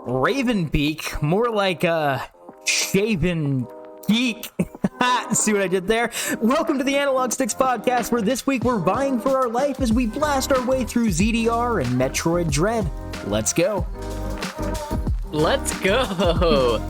Ravenbeak, more like a shaven geek. See what I did there? Welcome to the Analog Sticks Podcast, where this week we're vying for our life as we blast our way through ZDR and Metroid Dread. Let's go. Let's go.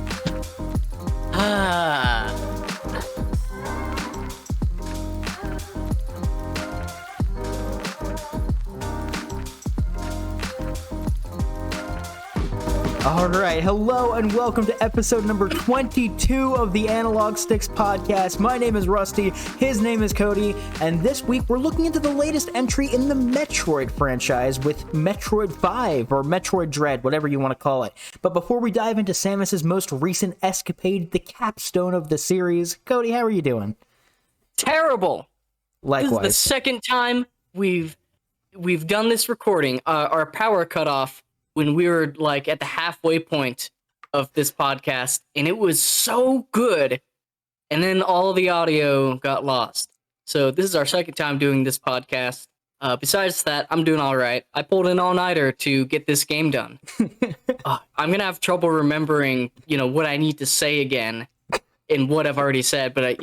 All right, hello and welcome to episode number 22 of the Analog Sticks Podcast. My name is Rusty, his name is Cody, and this week we're looking into the latest entry in the Metroid franchise with Metroid 5 or Metroid Dread, whatever you want to call it. But before we dive into Samus's most recent escapade, the capstone of the series, Cody, how are you doing? Terrible. Likewise. This is the second time we've done this recording. Our power cut off when we were like at the halfway point of this podcast, and it was so good, and then all the audio got lost. So this is our second time doing this podcast. Besides that, I'm doing all right. I pulled an all-nighter to get this game done. I'm gonna have trouble remembering, what I need to say again and what I've already said, but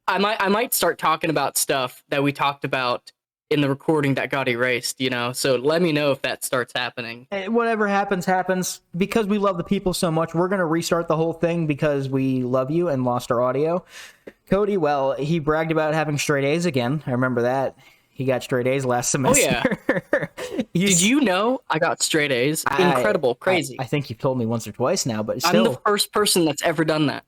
I might start talking about stuff that we talked about in the recording that got erased, so let me know if that starts happening. Whatever happens. Because we love the people so much, we're going to restart the whole thing because we love you and lost our audio. Cody, well, he bragged about having straight A's again. I remember that. He got straight A's last semester. Oh, yeah. Did you know I got straight A's? Incredible, crazy. I think you've told me once or twice now, but still. I'm the first person that's ever done that.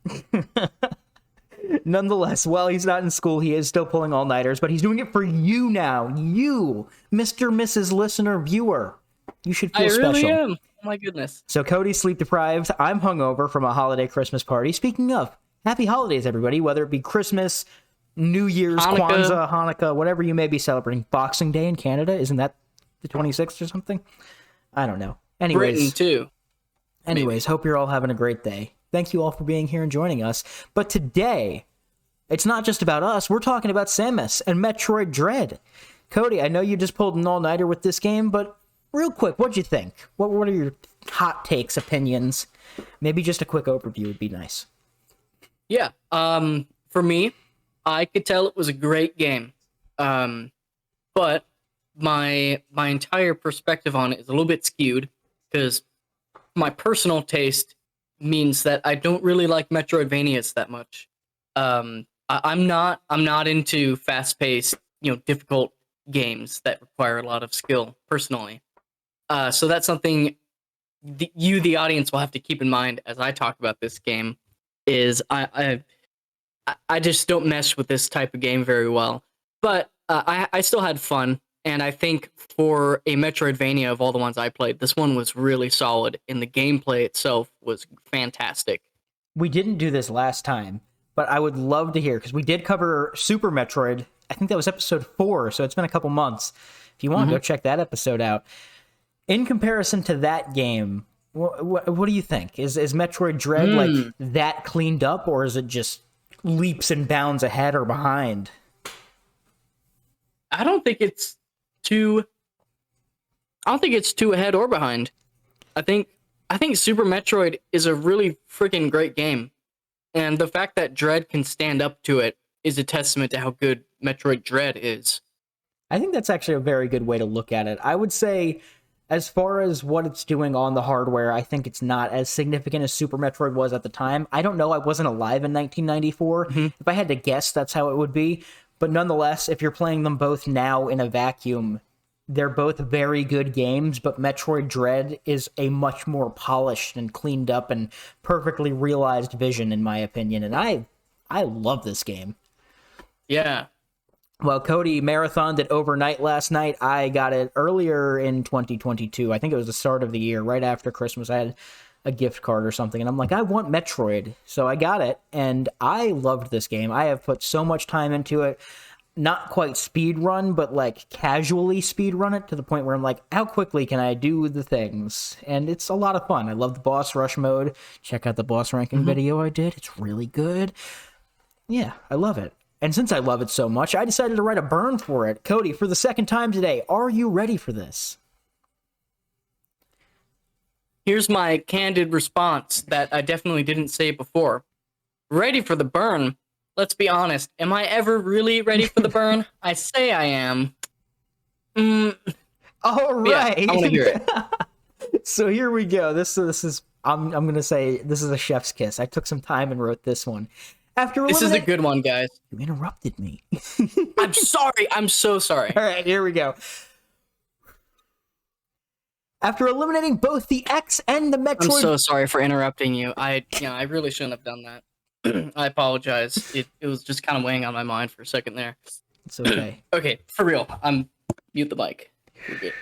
Nonetheless, while he's not in school, he is still pulling all-nighters, but he's doing it for you now. You, Mr. Mrs. Listener Viewer. You should feel special. I really am. Oh my goodness. So Cody's sleep-deprived. I'm hungover from a holiday Christmas party. Speaking of, happy holidays, everybody, whether it be Christmas, New Year's, Kwanzaa, Hanukkah, whatever you may be celebrating. Boxing Day in Canada, isn't that the 26th or something? I don't know. Britain, too. Anyways, hope you're all having a great day. Thank you all for being here and joining us. But today, it's not just about us. We're talking about Samus and Metroid Dread. Cody, I know you just pulled an all-nighter with this game, but real quick, what'd you think? What are your hot takes, opinions? Maybe just a quick overview would be nice. Yeah, for me, I could tell it was a great game. But my entire perspective on it is a little bit skewed because my personal taste means that I don't really like Metroidvanias that much. I'm not into fast-paced, difficult games that require a lot of skill personally. So that's something the audience will have to keep in mind as I talk about this game. Is I just don't mesh with this type of game very well. But I still had fun. And I think for a Metroidvania of all the ones I played, this one was really solid, and the gameplay itself was fantastic. We didn't do this last time, but I would love to hear, because we did cover Super Metroid. I think that was episode 4, so it's been a couple months. If you want to go check that episode out. In comparison to that game, what do you think? Is Metroid Dread like that cleaned up, or is it just leaps and bounds ahead or behind? I don't think it's too ahead or behind. I think Super Metroid is a really freaking great game. And the fact that Dread can stand up to it is a testament to how good Metroid Dread is. I think that's actually a very good way to look at it. I would say, as far as what it's doing on the hardware, I think it's not as significant as Super Metroid was at the time. I don't know, I wasn't alive in 1994. If I had to guess, that's how it would be. But nonetheless, if you're playing them both now in a vacuum, they're both very good games, but Metroid Dread is a much more polished and cleaned up and perfectly realized vision, in my opinion, and I love this game. Yeah. Well, Cody marathoned it overnight last night. I got it earlier in 2022. I think it was the start of the year, right after Christmas. I had a gift card or something, and I'm like, I want Metroid. So I got it, and I loved this game. I have put so much time into it. Not quite speed run, but like casually speed run it to the point where I'm like, how quickly can I do the things? And it's a lot of fun. I love the boss rush mode. Check out the boss ranking video I did. It's really good. Yeah, I love it. And since I love it so much, I decided to write a burn for it. Cody, for the second time today, are you ready for this? here's my candid response that I definitely didn't say before. Ready for the burn. Let's be honest. Am I ever really ready for the burn? I say I am. All right. Yeah, I want to hear it. So here we go. This is I'm gonna say this is a chef's kiss. I took some time and wrote this one. This is a good one, guys. You interrupted me. I'm sorry. I'm so sorry. All right, here we go. After eliminating both the X and the Metroid... I'm so sorry for interrupting you. I really shouldn't have done that. I apologize. It was just kind of weighing on my mind for a second there. It's okay. Okay, for real. Mute the mic. You're good.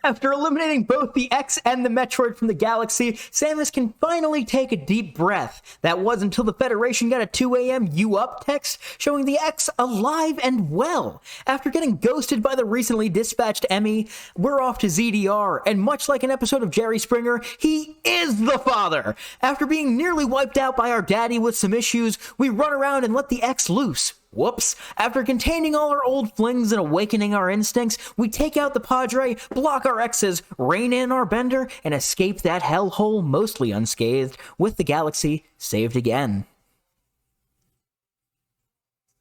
After eliminating both the X and the Metroid from the galaxy, Samus can finally take a deep breath. That was until the Federation got a 2 a.m. You Up text showing the X alive and well. After getting ghosted by the recently dispatched Emmy, we're off to ZDR, and much like an episode of Jerry Springer, he is the father. After being nearly wiped out by our daddy with some issues, we run around and let the X loose. Whoops. After containing all our old flings and awakening our instincts, we take out the Padre, block our exes, rein in our bender, and escape that hellhole mostly unscathed, with the galaxy saved again.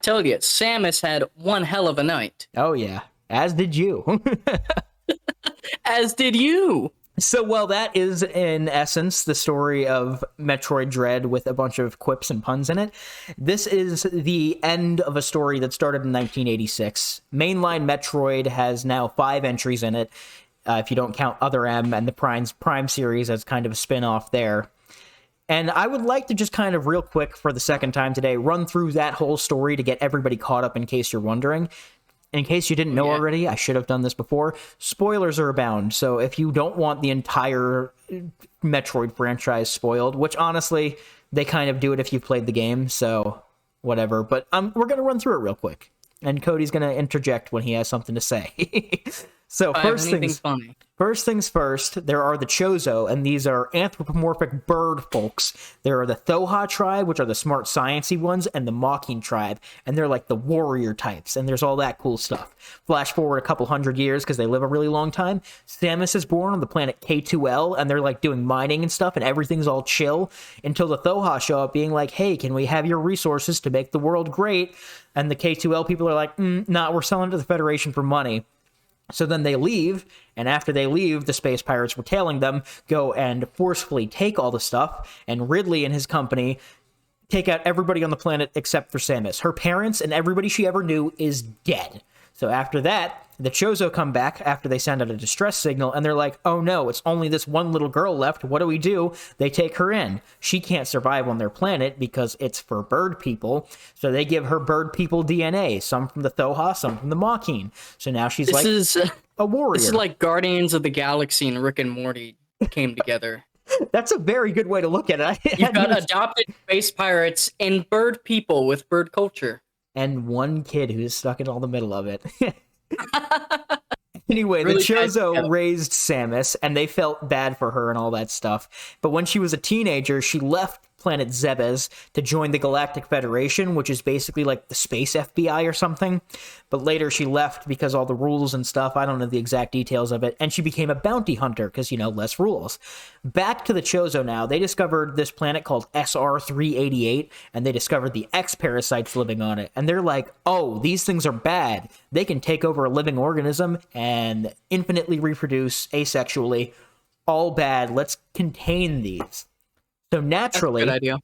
Tell you, Samus had one hell of a night. Oh yeah, as did you. As did you. So, well, that is, in essence, the story of Metroid Dread with a bunch of quips and puns in it. This is the end of a story that started in 1986. Mainline Metroid has now 5 entries in it, if you don't count Other M and the Prime series as kind of a spin-off there. And I would like to just kind of real quick, for the second time today, run through that whole story to get everybody caught up in case you're wondering. In case you didn't know already, I should have done this before. Spoilers are abound, so if you don't want the entire Metroid franchise spoiled, which honestly, they kind of do it if you've played the game, so whatever. But we're going to run through it real quick, and Cody's going to interject when he has something to say. So first things first, there are the Chozo, and these are anthropomorphic bird folks. There are the Thoha tribe, which are the smart sciencey ones, and the Mocking tribe, and they're like the warrior types, and there's all that cool stuff. Flash forward a couple hundred years, because they live a really long time. Samus is born on the planet K2L, and they're like doing mining and stuff, and everything's all chill, until the Thoha show up being like, hey, can we have your resources to make the world great? And the K2L people are like, nah, we're selling to the Federation for money. So then they leave, and after they leave, the space pirates were tailing them, go and forcefully take all the stuff, and Ridley and his company take out everybody on the planet except for Samus. Her parents and everybody she ever knew is dead. So after that, the Chozo come back after they send out a distress signal, and they're like, oh no, it's only this one little girl left. What do? They take her in. She can't survive on their planet because it's for bird people, so they give her bird people DNA, some from the Thoha, some from the Mocking. So now she's a warrior. This is like Guardians of the Galaxy and Rick and Morty came together. That's a very good way to look at it. You've got adopted space pirates and bird people with bird culture. And one kid who's stuck in all the middle of it. Anyway, Really the Chozo raised Samus, and they felt bad for her and all that stuff. But when she was a teenager, she left planet Zebes to join the Galactic Federation, which is basically like the space FBI or something. But later she left because all the rules and stuff, I don't know the exact details of it, and she became a bounty hunter because, less rules. Back to the Chozo now. They discovered this planet called SR-388, and they discovered the X-parasites living on it. And they're like, oh, these things are bad. They can take over a living organism and infinitely reproduce asexually. All bad. Let's contain these. So naturally, good idea.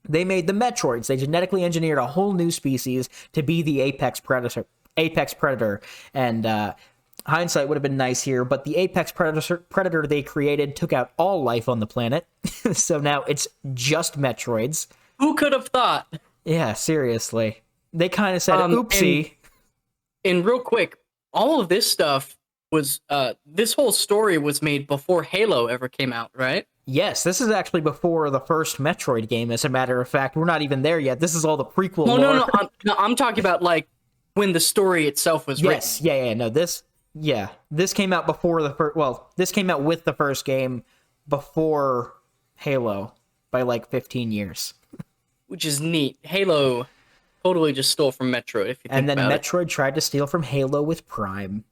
They made the Metroids. They genetically engineered a whole new species to be the apex predator. And hindsight would have been nice here, but the apex predator they created took out all life on the planet. So now it's just Metroids. Who could have thought? Yeah, seriously. They kind of said, oopsie. And real quick, all of this stuff was, this whole story was made before Halo ever came out, right? Yes, this is actually before the first Metroid game, as a matter of fact. We're not even there yet. This is all the prequel lore. No, I'm talking about, like, when the story itself was written. Yes, this came out before the first... Well, this came out with the first game before Halo by, like, 15 years. Which is neat. Halo totally just stole from Metroid if you think And then about Metroid tried to steal from Halo with Prime.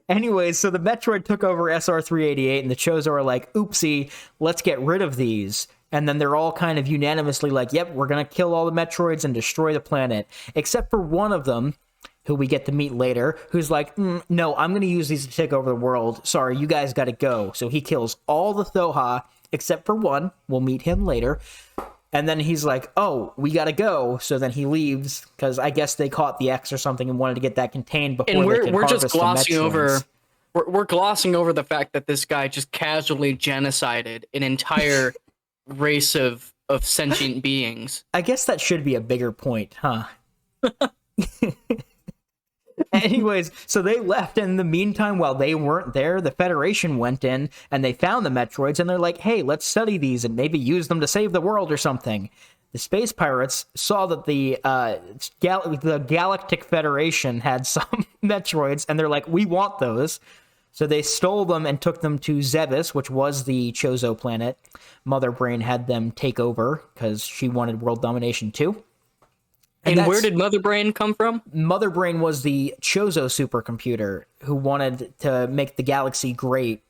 Anyways, so the Metroid took over SR-388, and the Chozo are like, oopsie, let's get rid of these. And then they're all kind of unanimously like, yep, we're going to kill all the Metroids and destroy the planet. Except for one of them, who we get to meet later, who's like, no, I'm going to use these to take over the world. Sorry, you guys got to go. So he kills all the Thoha, except for one. We'll meet him later. And then he's like, oh, we got to go. So then he leaves, because I guess they caught the X or something and wanted to get that contained before and they could we're harvest just the glossing over Metroids. we're glossing over the fact that this guy just casually genocided an entire race of sentient beings. I guess that should be a bigger point, huh? Anyways, so they left, and in the meantime, while they weren't there, the Federation went in, and they found the Metroids, and they're like, hey, let's study these and maybe use them to save the world or something. The space pirates saw that the Galactic Federation had some Metroids, and they're like, we want those. So they stole them and took them to Zebes, which was the Chozo planet. Mother Brain had them take over, because she wanted world domination too. And where did Mother Brain come from? Mother Brain was the Chozo supercomputer who wanted to make the galaxy great,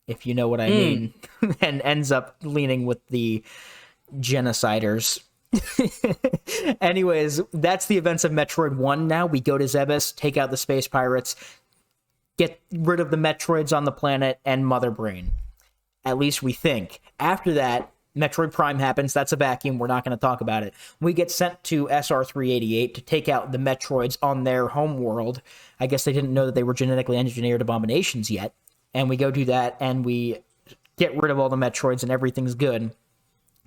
if you know what I mean, and ends up leaning with the genociders. Anyways, that's the events of Metroid 1 now. We go to Zebes, take out the space pirates, get rid of the Metroids on the planet, and Mother Brain. At least we think. After that, Metroid Prime happens. That's a vacuum. We're not going to talk about it. We get sent to SR-388 to take out the Metroids on their home world. I guess they didn't know that they were genetically engineered abominations yet. And we go do that, and we get rid of all the Metroids, and everything's good.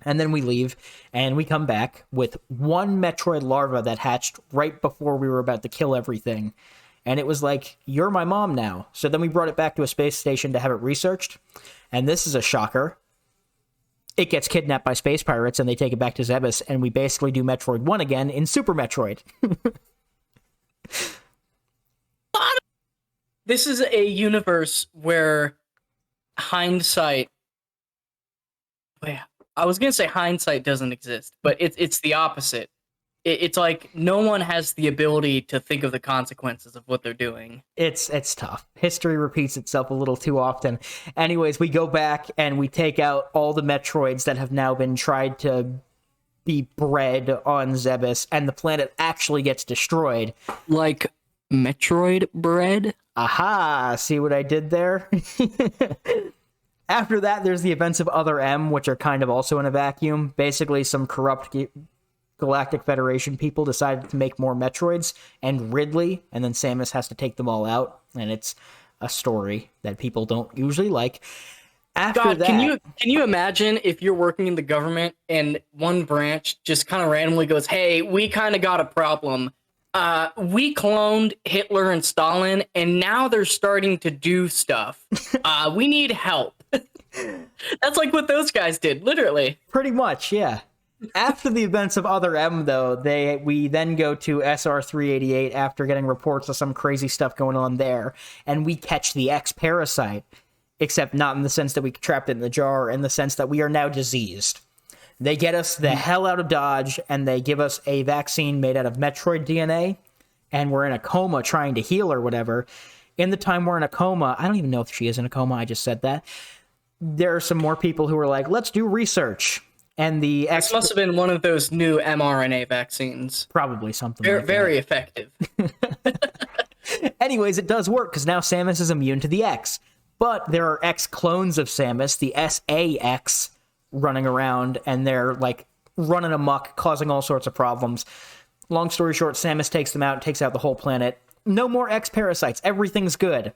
And then we leave, and we come back with one Metroid larva that hatched right before we were about to kill everything. And it was like, you're my mom now. So then we brought it back to a space station to have it researched. And this is a shocker. It gets kidnapped by space pirates, and they take it back to Zebes, and we basically do Metroid 1 again in Super Metroid. This is a universe where hindsight... Wait, I was going to say hindsight doesn't exist, but it's the opposite. It's like no one has the ability to think of the consequences of what they're doing. It's tough. History repeats itself a little too often. Anyways, we go back and we take out all the Metroids that have now been tried to be bred on Zebes, and the planet actually gets destroyed. Like Metroid bread? Aha! See what I did there? After that, there's the events of Other M, which are kind of also in a vacuum. Basically, some corrupt Galactic Federation people decided to make more Metroids, and Ridley, and then Samus has to take them all out, and it's a story that people don't usually like. After that, can you imagine if you're working in the government and one branch just kind of randomly goes, hey, we kind of got a problem. We cloned Hitler and Stalin, and now they're starting to do stuff. We need help. That's like what those guys did, literally. Pretty much, yeah. After the events of Other M, though, we then go to SR-388 after getting reports of some crazy stuff going on there, and we catch the X-Parasite, except not in the sense that we trapped it in the jar, in the sense that we are now diseased. They get us the hell out of Dodge, and they give us a vaccine made out of Metroid DNA, and we're in a coma trying to heal or whatever. In the time we're in a coma, I don't even know if she is in a coma, I just said that, there are some more people who are like, let's do research. And the This must have been one of those new mRNA vaccines. Probably something very, like very that. effective. Anyways, it does work, because now Samus is immune to the X. But there are X clones of Samus, the SAX, running around, and they're, like, running amok, causing all sorts of problems. Long story short, Samus takes them out, takes out the whole planet. No more X-Parasites. Everything's good.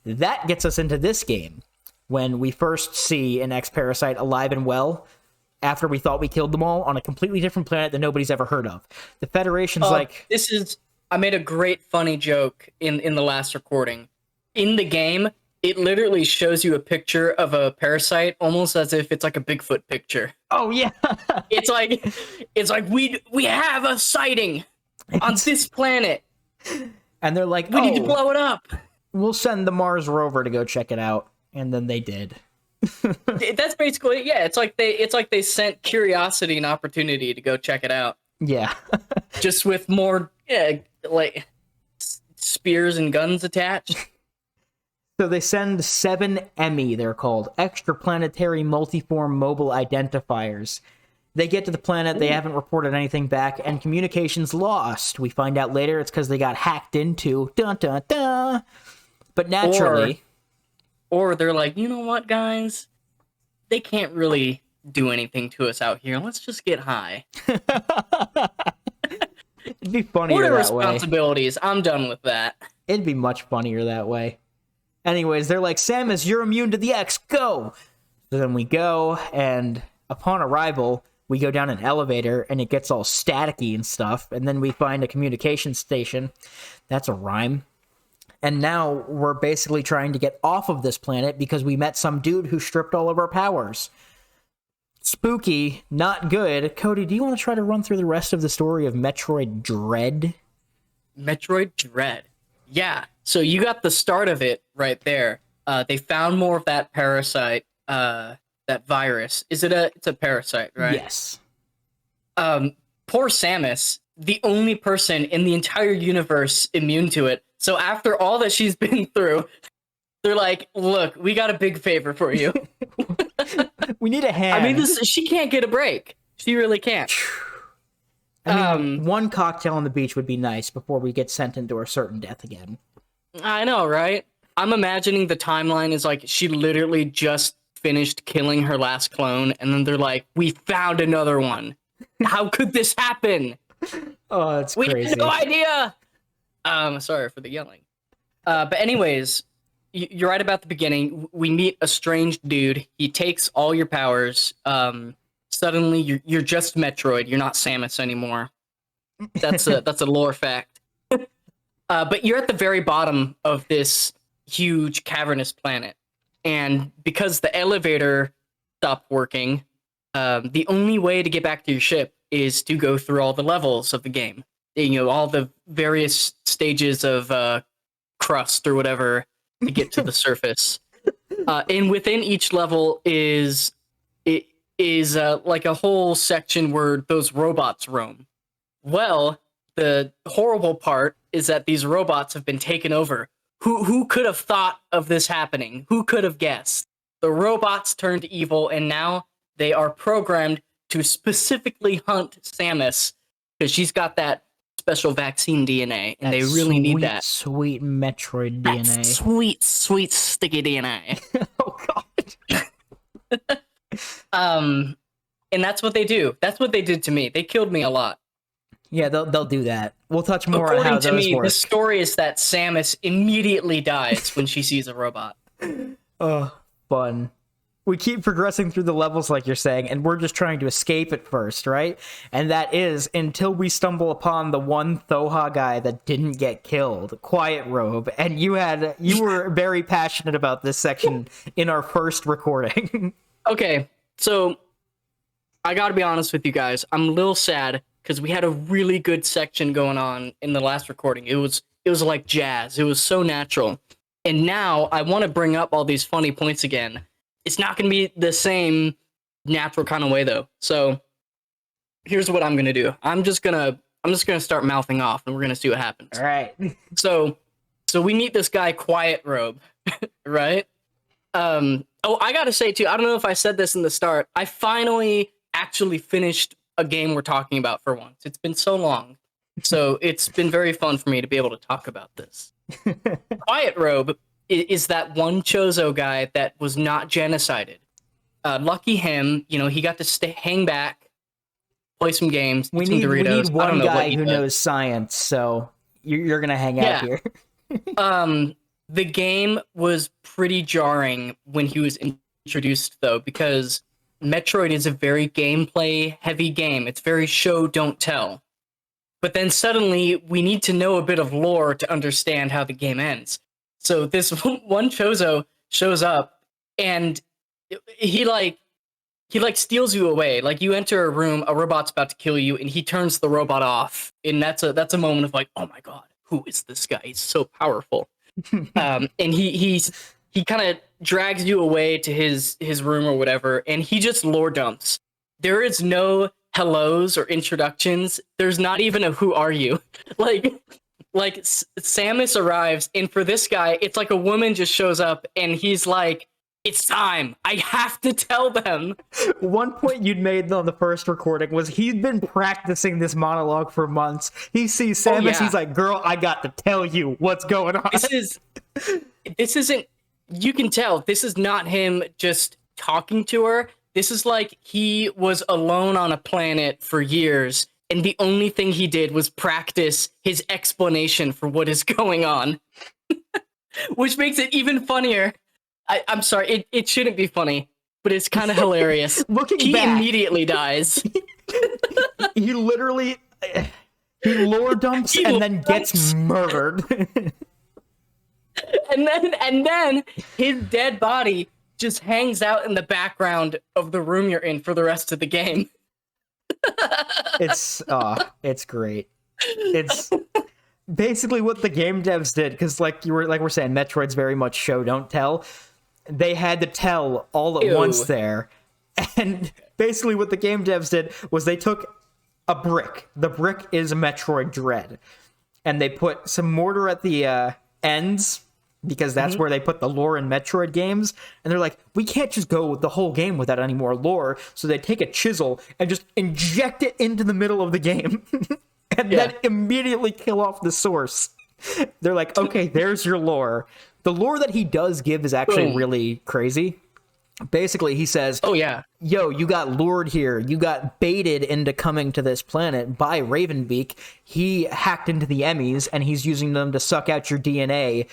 That gets us into this game, when we first see an X-Parasite alive and well, after we thought we killed them all on a completely different planet that nobody's ever heard of. The Federation's like... I made a great funny joke in the last recording. In the game, it literally shows you a picture of a parasite almost as if it's like a Bigfoot picture. Oh, yeah! It's like we have a sighting on this planet. And they're like, we need to blow it up. We'll send the Mars rover to go check it out. And then they did. That's basically, yeah, it's like they sent Curiosity an opportunity to go check it out. Yeah. just with more like spears and guns attached. So they send 7 EMI, they're called, extraplanetary multiform mobile identifiers. They get to the planet, they haven't reported anything back, and communication's lost. We find out later it's because they got hacked into. Dun, dun, dun. But naturally... Or they're like, you know what, guys? They can't really do anything to us out here. Let's just get high. It'd be funnier What are that way. responsibilities? I'm done with that. It'd be much funnier that way. Anyways, they're like, Samus, you're immune to the X, go! So then we go, and upon arrival, we go down an elevator, and it gets all staticky and stuff, and then we find a communication station. That's a rhyme. And now we're basically trying to get off of this planet because we met some dude who stripped all of our powers. Spooky, not good. Cody, do you want to try to run through the rest of the story of Metroid Dread? Metroid Dread. Yeah. So you got the start of it right there. They found more of that parasite, that virus. It's a parasite, right? Yes. Poor Samus, the only person in the entire universe immune to it. So after all that she's been through, they're like, look, we got a big favor for you. We need a hand. I mean, she can't get a break. She really can't. I mean, one cocktail on the beach would be nice before we get sent into our certain death again. I know, right? I'm imagining the timeline is like she literally just finished killing her last clone, and then they're like, we found another one. How could this happen? Oh, that's we crazy. had no idea. Sorry for the yelling. But anyways, you're right about the beginning. We meet a strange dude. He takes all your powers. Suddenly, you're just Metroid. You're not Samus anymore. That's a lore fact. But you're at the very bottom of this huge cavernous planet, and because the elevator stopped working, the only way to get back to your ship is to go through all the levels of the game. You know, all the various stages of crust or whatever to get to the surface. And within each level is like a whole section where those robots roam. Well, the horrible part is that these robots have been taken over. Who could have thought of this happening? Who could have guessed? The robots turned evil, and now they are programmed to specifically hunt Samus because she's got that special vaccine DNA, and they really need that. Sweet Metroid That DNA. sweet, sweet sticky DNA. Oh, God. And that's what they do. That's what they did to me. They killed me a lot. Yeah, they'll do that. We'll touch more According on how to those me, work. the story is that Samus immediately dies when she sees a robot. Oh, fun. We keep progressing through the levels like you're saying, and we're just trying to escape at first, right? And that is until we stumble upon the one Thoha guy that didn't get killed, Quiet Robe, and you were very passionate about this section in our first recording. Okay, so I gotta be honest with you guys. I'm a little sad because we had a really good section going on in the last recording. It was like jazz. It was so natural. And now I want to bring up all these funny points again. It's not going to be the same natural kind of way though. So here's what I'm going to do. I'm just going to start mouthing off and we're going to see what happens. All right. So we meet this guy Quiet Robe, right? Oh, I got to say too, I don't know if I said this in the start. I finally actually finished a game we're talking about for once. It's been so long. So it's been very fun for me to be able to talk about this. Quiet Robe is that one Chozo guy that was not genocided. Lucky him, you know, he got to hang back, play some games, We eat some need Doritos. one I don't know guy what he who did. knows science, so you're going to hang out here. The game was pretty jarring when he was introduced, though, because Metroid is a very gameplay-heavy game. It's very show, don't tell. But then suddenly, we need to know a bit of lore to understand how the game ends. So this one Chozo shows up, and he steals you away. Like, you enter a room, a robot's about to kill you, and he turns the robot off. And that's a moment of like, oh my god, who is this guy? He's so powerful. And he kind of drags you away to his room or whatever, and he just lore dumps. There is no hellos or introductions. There's not even a "Who are you?" like Samus arrives, and for this guy, it's like a woman just shows up, and he's like, "It's time. I have to tell them." One point you'd made on the first recording was he'd been practicing this monologue for months. He sees Samus, yeah. he's like, "Girl, I got to tell you what's going on." This isn't. You can tell this is not him just talking to her. This is like he was alone on a planet for years, and the only thing he did was practice his explanation for what is going on, which makes it even funnier. I'm sorry, it shouldn't be funny, but it's kind of hilarious. Looking back, immediately dies. He literally he lore dumps and then gets murdered. and then his dead body just hangs out in the background of the room you're in for the rest of the game. It's great. It's basically what the game devs did, because like we're saying, Metroid's very much show don't tell. They had to tell all at once there, and basically what the game devs did was they took a brick. The brick is Metroid Dread, and they put some mortar at the ends, because that's where they put the lore in Metroid games. And they're like, we can't just go the whole game without any more lore. So they take a chisel and just inject it into the middle of the game and then immediately kill off the source. They're like, okay, there's your lore. The lore that he does give is actually really crazy. Basically, he says, "Oh yeah, yo, you got lured here. You got baited into coming to this planet by Ravenbeak. He hacked into the Emmys, and he's using them to suck out your DNA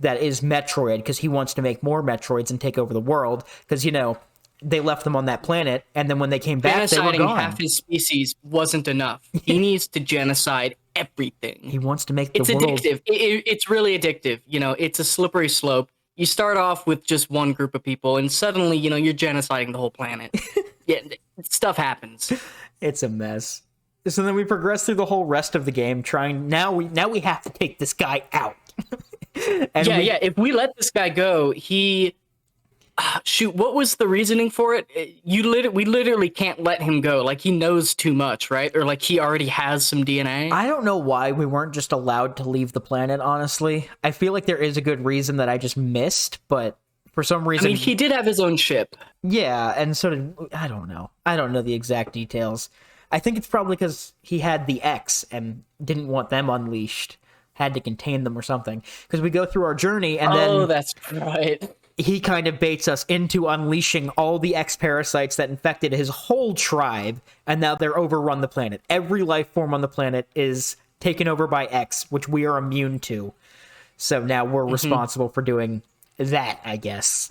that is Metroid, because he wants to make more Metroids and take over the world. Because, you know, they left them on that planet, and then when they came back, they were gone. Half his species wasn't enough. He needs to genocide everything. He wants to make the world... It's addictive. It's really addictive. You know, it's a slippery slope. You start off with just one group of people, and suddenly, you know, you're genociding the whole planet. Yeah, stuff happens. It's a mess. So then we progress through the whole rest of the game, trying... Now we have to take this guy out. If we let this guy go, he... shoot, what was the reasoning for it? We literally can't let him go. Like, he knows too much, right? Or like he already has some DNA. I don't know why we weren't just allowed to leave the planet, honestly. I feel like there is a good reason that I just missed, but for some reason... I mean, he did have his own ship. Yeah, and so did... I don't know. I don't know the exact details. I think it's probably because he had the X and didn't want them unleashed. Had to contain them or something. Because we go through our journey, and then... Oh, that's right. He kind of baits us into unleashing all the X-parasites that infected his whole tribe, and now they're overrun the planet. Every life form on the planet is taken over by X, which we are immune to. So now we're responsible for doing that, I guess.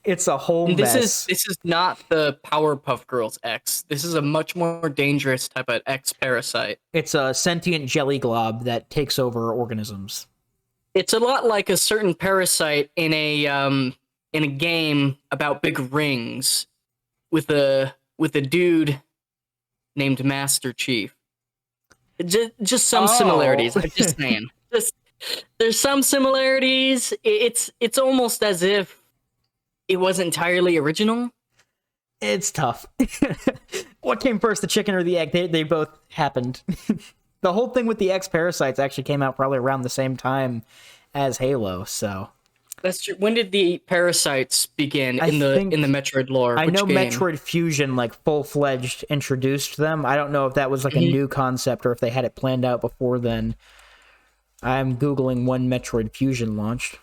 It's a whole mess. This is not the Powerpuff Girls X. This is a much more dangerous type of X parasite. It's a sentient jelly glob that takes over organisms. It's a lot like a certain parasite in a game about big rings with a dude named Master Chief. Just some similarities. I'm just saying. There's some similarities. It's almost as if it wasn't entirely original. It's tough. What came first, the chicken or the egg? They both happened. The whole thing with the X-parasites actually came out probably around the same time as Halo, so... That's true. When did the parasites begin in the Metroid lore? I know game? Metroid Fusion, like, full-fledged introduced them. I don't know if that was, like, a new concept or if they had it planned out before then. I'm Googling when Metroid Fusion launched.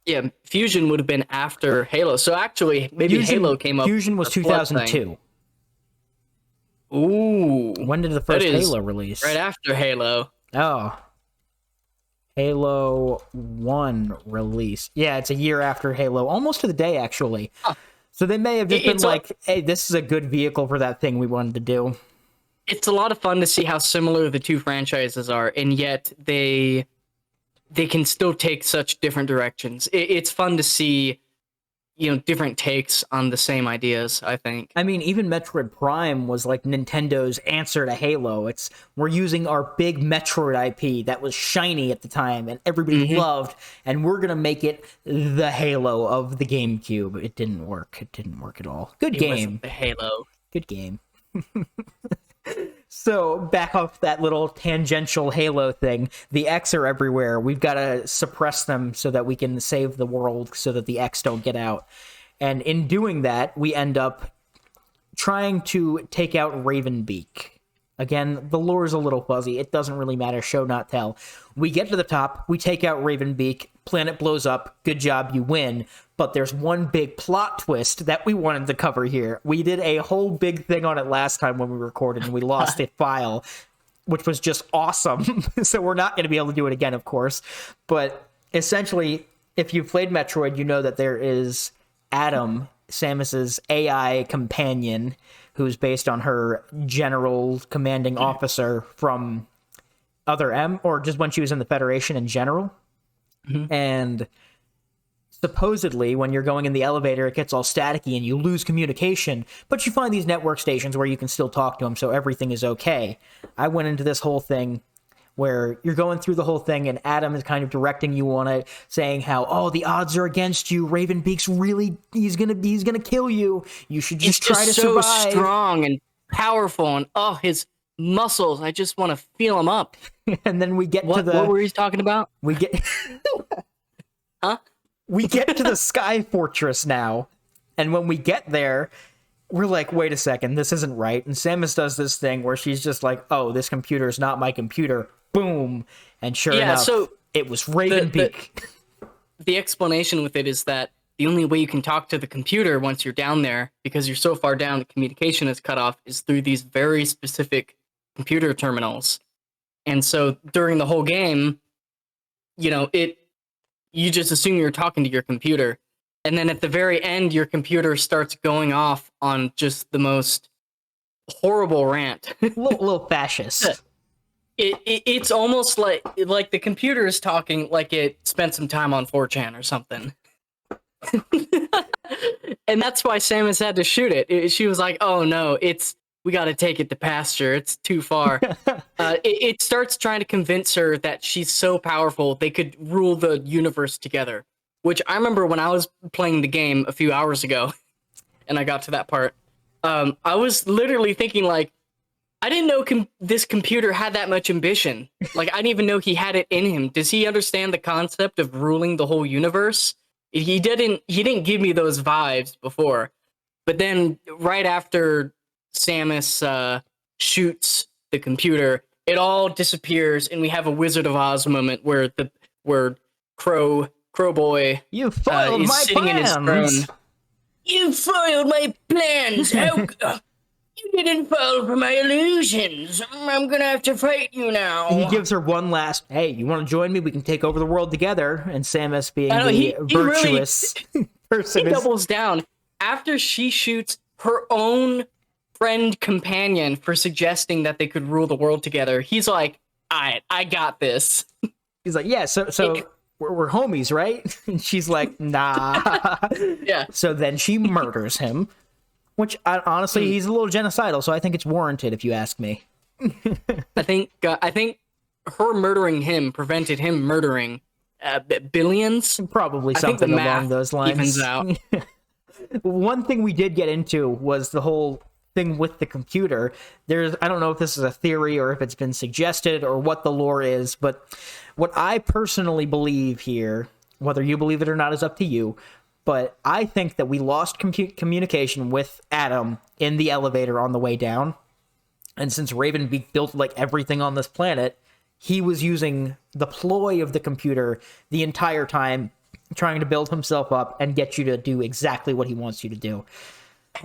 Yeah, Fusion would have been after Halo. So actually, maybe Halo came up... Fusion was 2002. Ooh. When did the first Halo release? Right after Halo. Oh. Halo 1 release. Yeah, it's a year after Halo. Almost to the day, actually. Huh. So they may have just been like, hey, this is a good vehicle for that thing we wanted to do. It's a lot of fun to see how similar the two franchises are, and yet they can still take such different directions. It's fun to see, you know, different takes on the same ideas, I think. I mean, even Metroid Prime was like Nintendo's answer to Halo. We're using our big Metroid IP that was shiny at the time and everybody loved, and we're going to make it the Halo of the GameCube. It didn't work. It didn't work at all. Good game. The Halo. Good game. So, back off that little tangential Halo thing, the X are everywhere. We've got to suppress them so that we can save the world so that the X don't get out. And in doing that, we end up trying to take out Ravenbeak. Again, the lore is a little fuzzy. It doesn't really matter. Show, not tell. We get to the top. We take out Ravenbeak. Planet blows up. Good job. You win. But there's one big plot twist that we wanted to cover here. We did a whole big thing on it last time when we recorded, and we lost a file, which was just awesome. So we're not going to be able to do it again, of course. But essentially, if you've played Metroid, you know that there is Adam, Samus's AI companion, who's based on her general commanding officer from Other M, or just when she was in the Federation in general. Mm-hmm. And supposedly, when you're going in the elevator, it gets all staticky and you lose communication, but you find these network stations where you can still talk to them, so everything is okay. I went into this whole thing where you're going through the whole thing, and Adam is kind of directing you on it, saying how, oh, the odds are against you. Ravenbeak's really, he's gonna kill you. You should just try to survive. He's so strong and powerful, and oh, his muscles, I just want to feel them up. And then we get to the... What were you talking about? We get... Huh? We get to the Sky Fortress now, and when we get there, we're like, wait a second, this isn't right. And Samus does this thing where she's just like, oh, this computer is not my computer. Boom. And sure enough, so it was Ravenbeak. The explanation with it is that the only way you can talk to the computer once you're down there, because you're so far down, the communication is cut off, is through these very specific computer terminals. And so during the whole game, you know, you just assume you're talking to your computer. And then at the very end, your computer starts going off on just the most horrible rant. little fascist. It's almost like the computer is talking like it spent some time on 4chan or something. And that's why Samus had to shoot it. She was like, oh no, we got to take it to pasture. It's too far. It starts trying to convince her that she's so powerful they could rule the universe together. Which I remember when I was playing the game a few hours ago, and I got to that part, I was literally thinking, like, I didn't know this computer had that much ambition. Like, I didn't even know he had it in him. Does he understand the concept of ruling the whole universe? He didn't give me those vibes before. But then right after Samus shoots the computer, it all disappears, and we have a Wizard of Oz moment where Crow Boy you foiled is my sitting plans. in his throne. You foiled my plans. How you didn't fall for my illusions. I'm gonna have to fight you now. He gives her one last, hey, you want to join me? We can take over the world together. And Samus, being the virtuous person, he doubles down after she shoots her own friend companion for suggesting that they could rule the world together. He's like, all right, I got this. He's like, yeah, so we're homies, right? And she's like, nah. Yeah. So then she murders him, which honestly, he's a little genocidal, so I think it's warranted if you ask me. I think her murdering him prevented him murdering billions. Probably something along those lines. Evens out. One thing we did get into was the whole thing with the computer. I don't know if this is a theory or if it's been suggested or what the lore is, but what I personally believe here, whether you believe it or not is up to you, but I think that we lost communication with Adam in the elevator on the way down. And since Ravenbeak built like everything on this planet, he was using the ploy of the computer the entire time, trying to build himself up and get you to do exactly what he wants you to do.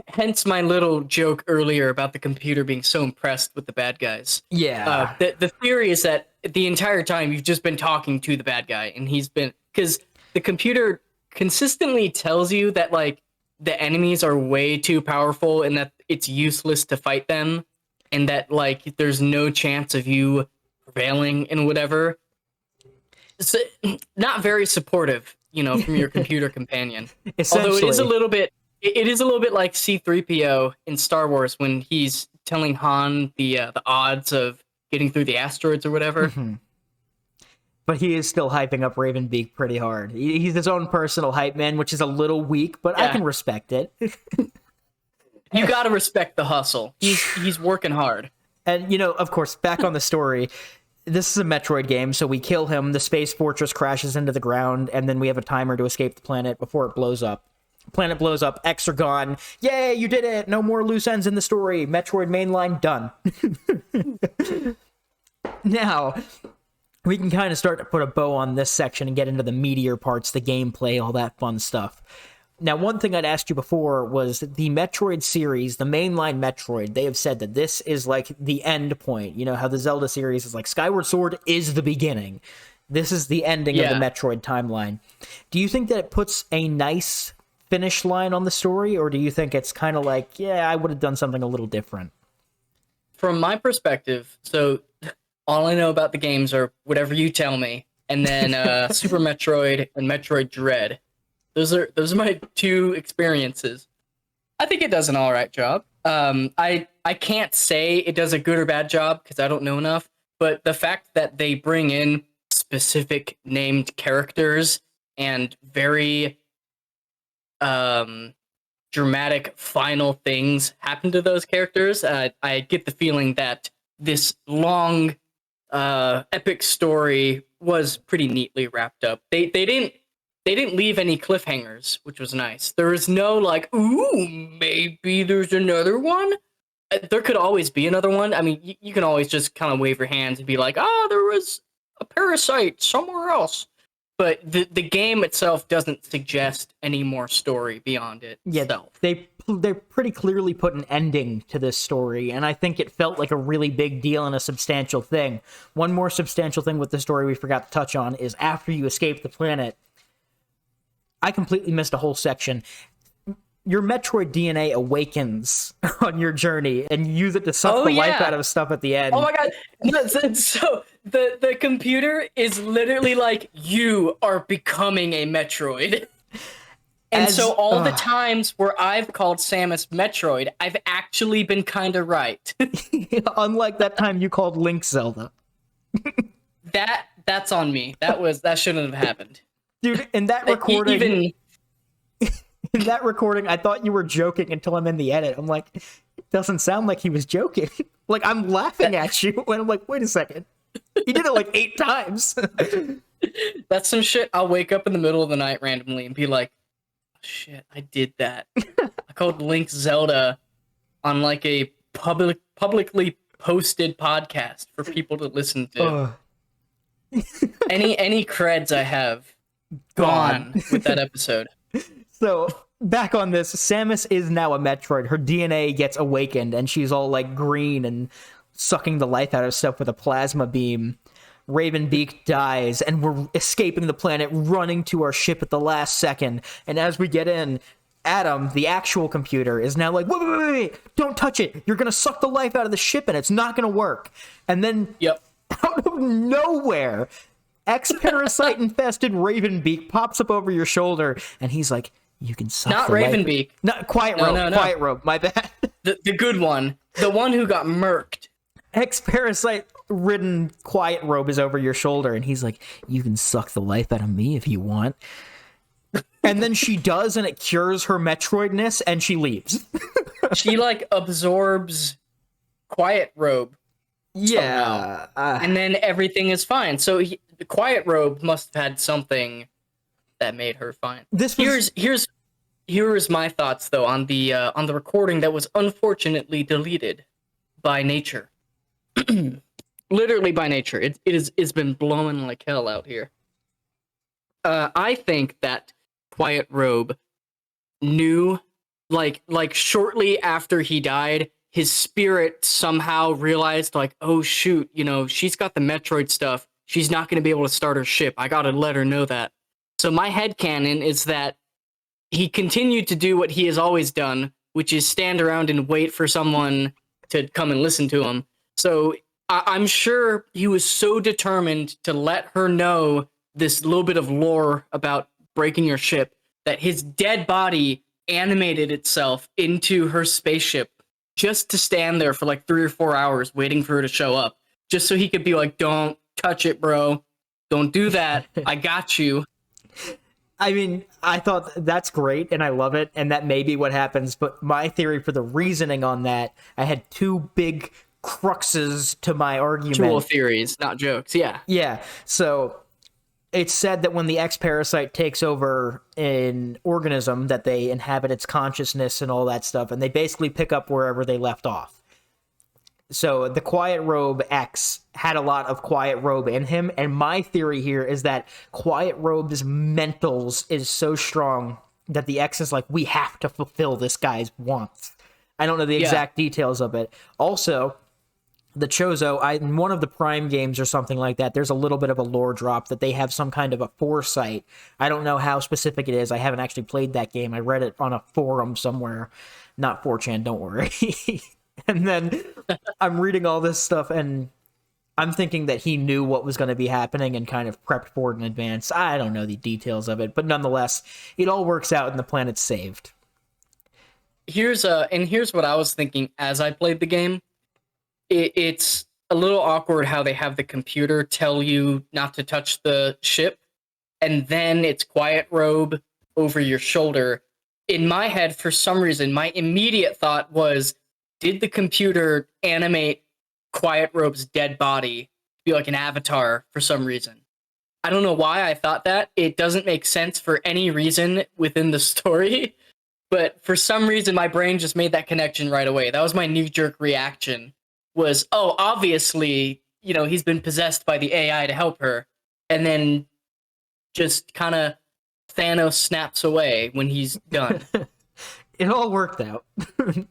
Hence my little joke earlier about the computer being so impressed with the bad guys. Yeah. The theory is that the entire time you've just been talking to the bad guy, and because the computer consistently tells you that like the enemies are way too powerful and that it's useless to fight them, and that like there's no chance of you prevailing in whatever. It's not very supportive, from your computer companion. Although it is a little bit like C-3PO in Star Wars when he's telling Han the odds of getting through the asteroids or whatever. Mm-hmm. But he is still hyping up Ravenbeak pretty hard. He's his own personal hype man, which is a little weak, but yeah. I can respect it. You gotta respect the hustle. He's working hard. And, of course, back on the story, this is a Metroid game, so we kill him, the space fortress crashes into the ground, and then we have a timer to escape the planet before it blows up. Planet blows up, X are gone. Yay, you did it! No more loose ends in the story. Metroid mainline done. Now, we can kind of start to put a bow on this section and get into the meatier parts, the gameplay, all that fun stuff. Now, one thing I'd asked you before was the Metroid series, the mainline Metroid, they have said that this is like the end point. You know how the Zelda series is like Skyward Sword is the beginning. This is the ending of the Metroid timeline. Do you think that it puts a nice finish line on the story, or do you think it's kind of like, yeah, I would have done something a little different? From my perspective, so all I know about the games are whatever you tell me, and then Super Metroid and Metroid Dread. Those are my two experiences. I think it does an all right job. I can't say it does a good or bad job because I don't know enough, but the fact that they bring in specific named characters and very dramatic final things happen to those characters, I get the feeling that this long epic story was pretty neatly wrapped up. They didn't leave any cliffhangers, which was nice. There was no like, ooh, maybe there's another one. There could always be another one. I mean, you can always just kind of wave your hands and be like, there was a parasite somewhere else. But the game itself doesn't suggest any more story beyond it. Yeah, they pretty clearly put an ending to this story, and I think it felt like a really big deal and a substantial thing. One more substantial thing with the story we forgot to touch on is after you escape the planet, I completely missed a whole section. Your Metroid DNA awakens on your journey, and you use it to suck the life out of stuff at the end. Oh my god! No, so the computer is literally like, you are becoming a Metroid. And so all the times where I've called Samus Metroid, I've actually been kind of right. Unlike that time you called Link Zelda. That's on me. That shouldn't have happened. Dude, in that recording, in that recording, I thought you were joking until I'm in the edit. I'm like, it doesn't sound like he was joking. Like, I'm laughing at you, and I'm like, wait a second. He did it like 8 times. That's some shit I'll wake up in the middle of the night randomly and be like, oh, shit, I did that. I called Link Zelda on like a publicly posted podcast for people to listen to. Any creds I have gone with that episode. So, back on this, Samus is now a Metroid. Her DNA gets awakened, and she's all, like, green and sucking the life out of stuff with a plasma beam. Ravenbeak dies, and we're escaping the planet, running to our ship at the last second. And as we get in, Adam, the actual computer, is now like, wait, don't touch it. You're going to suck the life out of the ship, and it's not going to work. And then, out of nowhere, X-parasite-infested Ravenbeak pops up over your shoulder, and he's like, you can suck Not the Ravenbeak. Life. Not Quiet Rope. No. Quiet Rope, my bad. The good one. The one who got murked. X-parasite-ridden Quiet Rope is over your shoulder, and he's like, you can suck the life out of me if you want. And then she does, and it cures her Metroidness, and she leaves. She, like, absorbs Quiet Robe. Yeah. And then everything is fine. So the Quiet Robe must have had something that made her fine. Here's my thoughts, though, on the recording that was unfortunately deleted by nature. Literally by nature. It's been blowing like hell out here. I think that Quiet Robe knew, like shortly after he died, his spirit somehow realized, like, oh shoot, she's got the Metroid stuff. She's not going to be able to start her ship. I got to let her know that. So my headcanon is that he continued to do what he has always done, which is stand around and wait for someone to come and listen to him. So I'm sure he was so determined to let her know this little bit of lore about breaking your ship that his dead body animated itself into her spaceship just to stand there for like 3 or 4 hours waiting for her to show up, just so he could be like, don't touch it, bro. Don't do that. I got you. I mean, I thought that's great and I love it, and that may be what happens, but my theory for the reasoning on that, I had two big cruxes to my Actual argument. theories, not jokes. Yeah. Yeah, so it's said that when the X parasite takes over an organism, that they inhabit its consciousness and all that stuff, and they basically pick up wherever they left off. So the Quiet Robe X had a lot of Quiet Robe in him, and my theory here is that Quiet Robe's mentals is so strong that the X is like, we have to fulfill this guy's wants. I don't know the Yeah. exact details of it. Also, the Chozo, in one of the Prime games or something like that, there's a little bit of a lore drop that they have some kind of a foresight. I don't know how specific it is. I haven't actually played that game. I read it on a forum somewhere. Not 4chan, don't worry. And then I'm reading all this stuff, and I'm thinking that he knew what was going to be happening and kind of prepped for it in advance. I don't know the details of it, but nonetheless, it all works out and the planet's saved. Here's what I was thinking as I played the game. It's a little awkward how they have the computer tell you not to touch the ship, and then it's Quiet Robe over your shoulder. In my head, for some reason, my immediate thought was, did the computer animate Quiet Robe's dead body to be like an avatar for some reason? I don't know why I thought that. It doesn't make sense for any reason within the story, but for some reason, my brain just made that connection right away. That was my knee-jerk reaction. Was, oh, obviously, he's been possessed by the AI to help her, and then just kind of Thanos snaps away when he's done. It all worked out.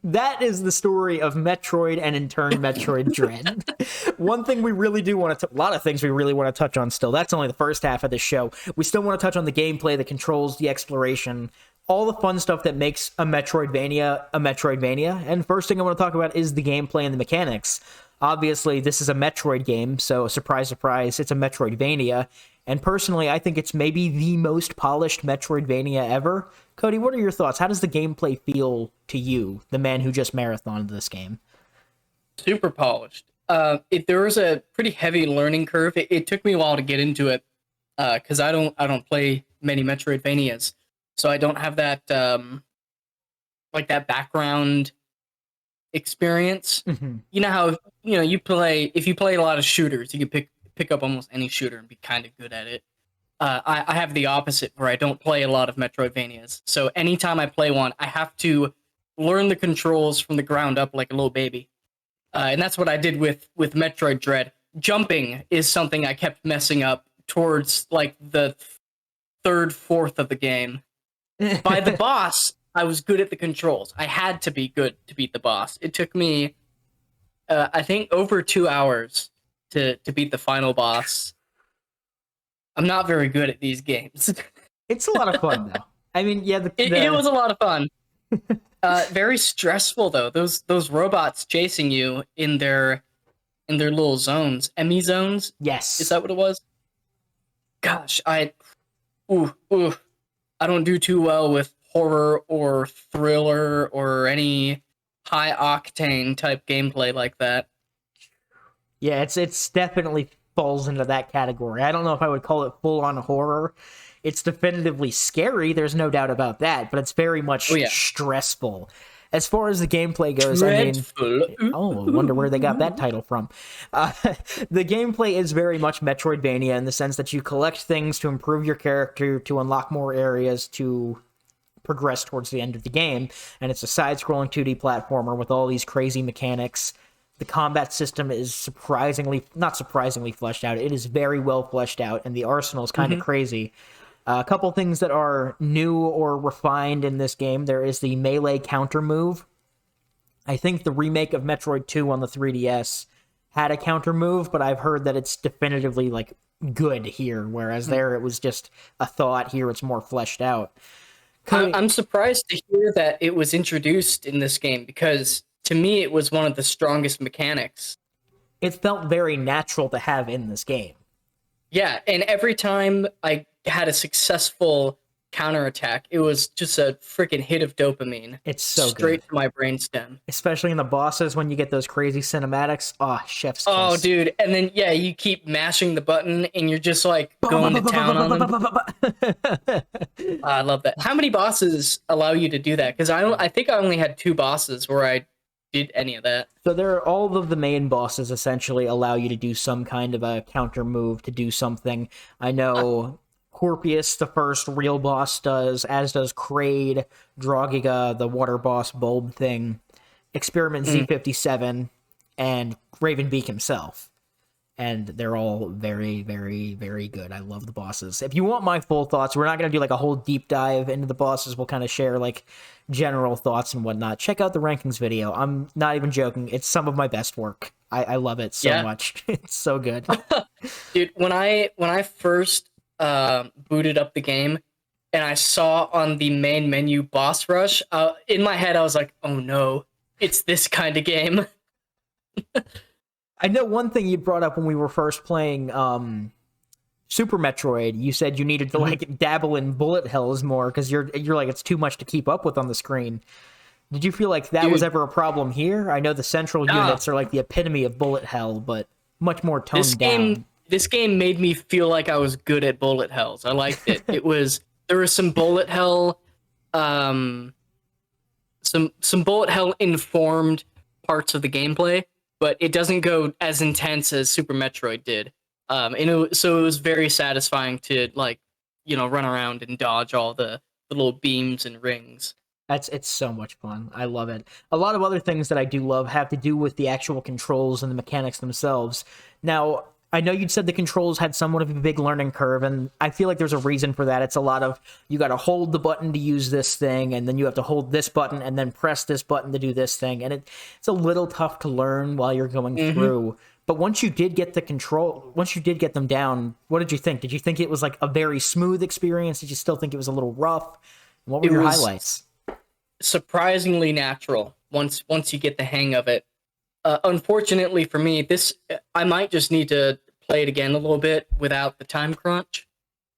That is the story of Metroid and in turn Metroid Dread. One thing we really do want to, a lot of things we really want to touch on still. That's only the first half of the show. We still want to touch on the gameplay, the controls, the exploration, all the fun stuff that makes a Metroidvania a Metroidvania. And first thing I want to talk about is the gameplay and the mechanics. Obviously, this is a Metroid game, so surprise, surprise, it's a Metroidvania. And personally, I think it's maybe the most polished Metroidvania ever. Cody, what are your thoughts? How does the gameplay feel to you, the man who just marathoned this game? Super polished. There was a pretty heavy learning curve. It took me a while to get into it because I don't play many Metroidvanias, so I don't have that like that background experience. Mm-hmm. You know how if you play a lot of shooters, you can pick up almost any shooter and be kind of good at it. I have the opposite, where I don't play a lot of Metroidvanias. So anytime I play one, I have to learn the controls from the ground up like a little baby. And that's what I did with Metroid Dread. Jumping is something I kept messing up towards like the third, fourth of the game. By the boss, I was good at the controls. I had to be good to beat the boss. It took me, I think, over 2 hours to beat the final boss. I'm not very good at these games. It's a lot of fun, though. I mean, yeah, It was a lot of fun. Very stressful though. Those robots chasing you in their little zones, Emmy zones. Yes, Is that what it was? Gosh, I don't do too well with horror or thriller or any high octane type gameplay like that. Yeah, it's definitely falls into that category. I don't know if I would call it full on horror. It's definitively scary, there's no doubt about that, but it's very much stressful. As far as the gameplay goes, Dreadful. I mean, I wonder where they got that title from. The gameplay is very much Metroidvania in the sense that you collect things to improve your character, to unlock more areas, to progress towards the end of the game, and it's a side-scrolling 2D platformer with all these crazy mechanics. The combat system is not surprisingly fleshed out. It is very well fleshed out, and the arsenal is kind of crazy. A couple things that are new or refined in this game. There is the melee counter move. I think the remake of Metroid 2 on the 3DS had a counter move, but I've heard that it's definitively like good here, whereas there it was just a thought. Here it's more fleshed out. I'm surprised to hear that it was introduced in this game, because to me it was one of the strongest mechanics. It felt very natural to have in this game. Yeah, and every time I had a successful counterattack, it was just a freaking hit of dopamine. It's so straight good. to my brainstem. Especially in the bosses when you get those crazy cinematics. Oh, chef's Oh, kiss. dude. And then, yeah, you keep mashing the button and you're just like going to town on them. I love that. How many bosses allow you to do that? Because I think I only had 2 bosses where I did any of that. So there are all of the main bosses essentially allow you to do some kind of a counter move to do something. I know Corpius, the first real boss, does, as does Kraid, Drogiga, the water boss bulb thing, Experiment Z57, and Ravenbeak himself. And they're all very, very, very good. I love the bosses. If you want my full thoughts, we're not going to do like a whole deep dive into the bosses. We'll kind of share like general thoughts and whatnot. Check out the rankings video. I'm not even joking. It's some of my best work. I love it so much. It's so good. Dude, when I first booted up the game and I saw on the main menu boss rush, in my head I was like, oh no, it's this kind of game. I know one thing you brought up when we were first playing Super Metroid. You said you needed to like dabble in bullet hells more because you're like it's too much to keep up with on the screen. Did you feel like that was ever a problem here? I know the central units are like the epitome of bullet hell, but much more toned down. This game made me feel like I was good at bullet hells. I liked it. There was some bullet hell, some bullet hell informed parts of the gameplay, but it doesn't go as intense as Super Metroid did. So it was very satisfying to like, run around and dodge all the little beams and rings. It's so much fun. I love it. A lot of other things that I do love have to do with the actual controls and the mechanics themselves. Now, I know you'd said the controls had somewhat of a big learning curve, and I feel like there's a reason for that. It's a lot of, you got to hold the button to use this thing, and then you have to hold this button and then press this button to do this thing, and it's a little tough to learn while you're going through. But once you did get them down, what did you think? Did you think it was like a very smooth experience? Did you still think it was a little rough? What were your highlights? Surprisingly natural once you get the hang of it. Unfortunately for me, I might just need to play it again a little bit without the time crunch.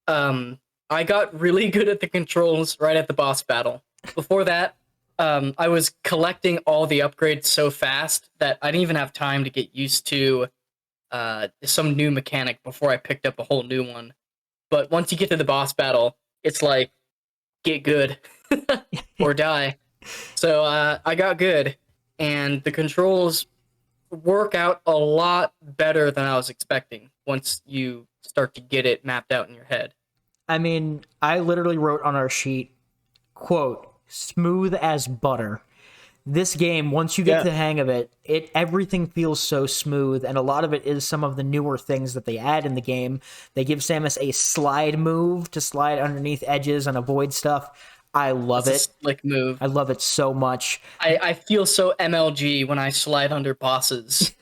I got really good at the controls right at the boss battle. Before that, I was collecting all the upgrades so fast that I didn't even have time to get used to some new mechanic before I picked up a whole new one. But once you get to the boss battle, it's like, get good or die. So I got good, and the controls work out a lot better than I was expecting once you start to get it mapped out in your head. I mean, I literally wrote on our sheet, quote, smooth as butter. This game, once you get the hang of it, everything feels so smooth, and a lot of it is some of the newer things that they add in the game. They give Samus a slide move to slide underneath edges and avoid stuff. I love it. Slick move. I love it so much. I feel so MLG when I slide under bosses.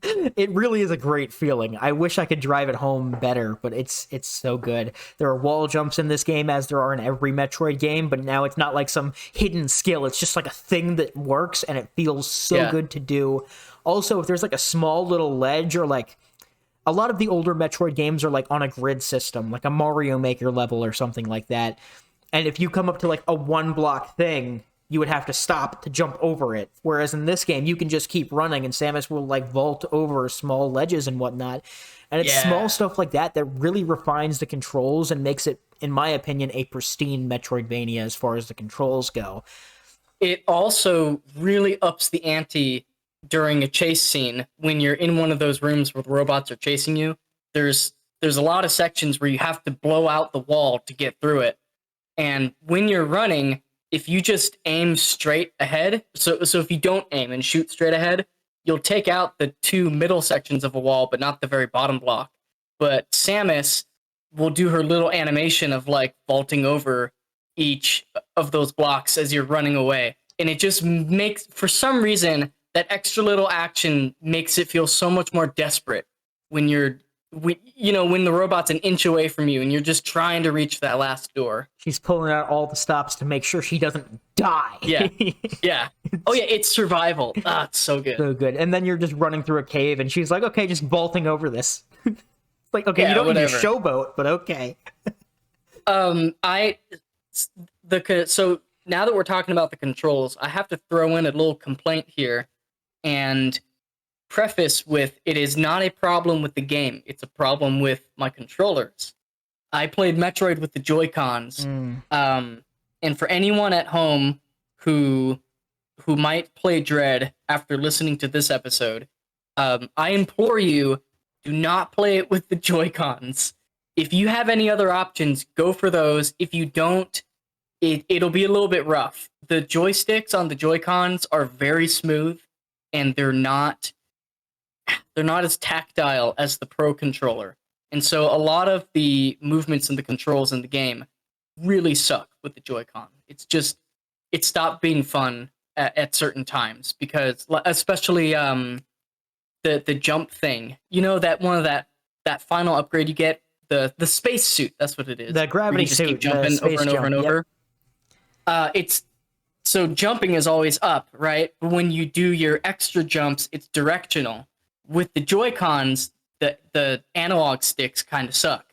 It really is a great feeling. I wish I could drive it home better, but it's so good. There are wall jumps in this game, as there are in every Metroid game, but now it's not like some hidden skill. It's just like a thing that works, and it feels so good to do. Also, if there's like a small little ledge, or like a lot of the older Metroid games are like on a grid system, like a Mario Maker level or something like that. And if you come up to like a one block thing, you would have to stop to jump over it. Whereas in this game, you can just keep running, and Samus will like vault over small ledges and whatnot. And it's small stuff like that that really refines the controls and makes it, in my opinion, a pristine Metroidvania as far as the controls go. It also really ups the ante during a chase scene when you're in one of those rooms where the robots are chasing you. There's a lot of sections where you have to blow out the wall to get through it. And when you're running, if you just aim straight ahead, so if you don't aim and shoot straight ahead, you'll take out the 2 middle sections of a wall, but not the very bottom block. But Samus will do her little animation of like vaulting over each of those blocks as you're running away. And it just makes, for some reason, that extra little action makes it feel so much more desperate when when the robot's an inch away from you and you're just trying to reach that last door. She's pulling out all the stops to make sure she doesn't die. Yeah. Oh yeah, it's survival. It's so good. So good. And then you're just running through a cave, and she's like, okay, just vaulting over this. It's like, okay, you don't need a showboat, but okay. I so now that we're talking about the controls, I have to throw in a little complaint here and preface with it is not a problem with the game. It's a problem with my controllers. I played Metroid with the Joy-Cons. And for anyone at home who might play Dread after listening to this episode, I implore you, do not play it with the Joy-Cons. If you have any other options, go for those. If you don't, it'll be a little bit rough. The joysticks on the Joy-Cons are very smooth, and they're not as tactile as the Pro controller. And so a lot of the movements and the controls in the game really suck with the Joy-Con. It stopped being fun at certain times because, especially the jump thing. You know that final upgrade you get, the space suit. That's what it is. The gravity you just suit, keep jumping over and over and over. It's so jumping is always up, right? But when you do your extra jumps, it's directional. With the Joy-Cons, the analog sticks kind of suck.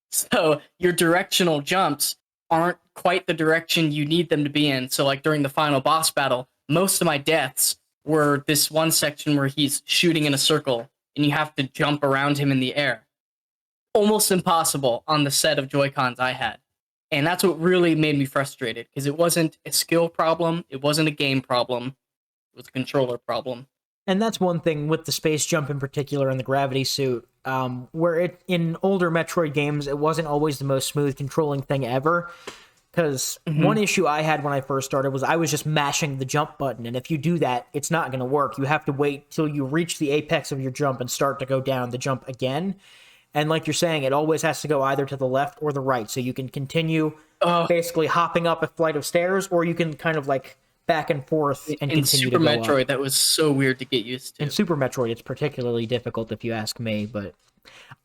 So your directional jumps aren't quite the direction you need them to be in. So like during the final boss battle, most of my deaths were this one section where he's shooting in a circle and you have to jump around him in the air. Almost impossible on the set of Joy-Cons I had. And that's what really made me frustrated because it wasn't a skill problem. It wasn't a game problem. It was a controller problem. And that's one thing with the space jump in particular and the gravity suit, where in older Metroid games, it wasn't always the most smooth controlling thing ever. Because one issue I had when I first started was I was just mashing the jump button. And if you do that, it's not going to work. You have to wait till you reach the apex of your jump and start to go down the jump again. And like you're saying, it always has to go either to the left or the right. So you can continue basically hopping up a flight of stairs, or you can kind of like back and forth and continue Super to go Metroid, up. that was so weird to get used to. In Super Metroid, it's particularly difficult if you ask me, but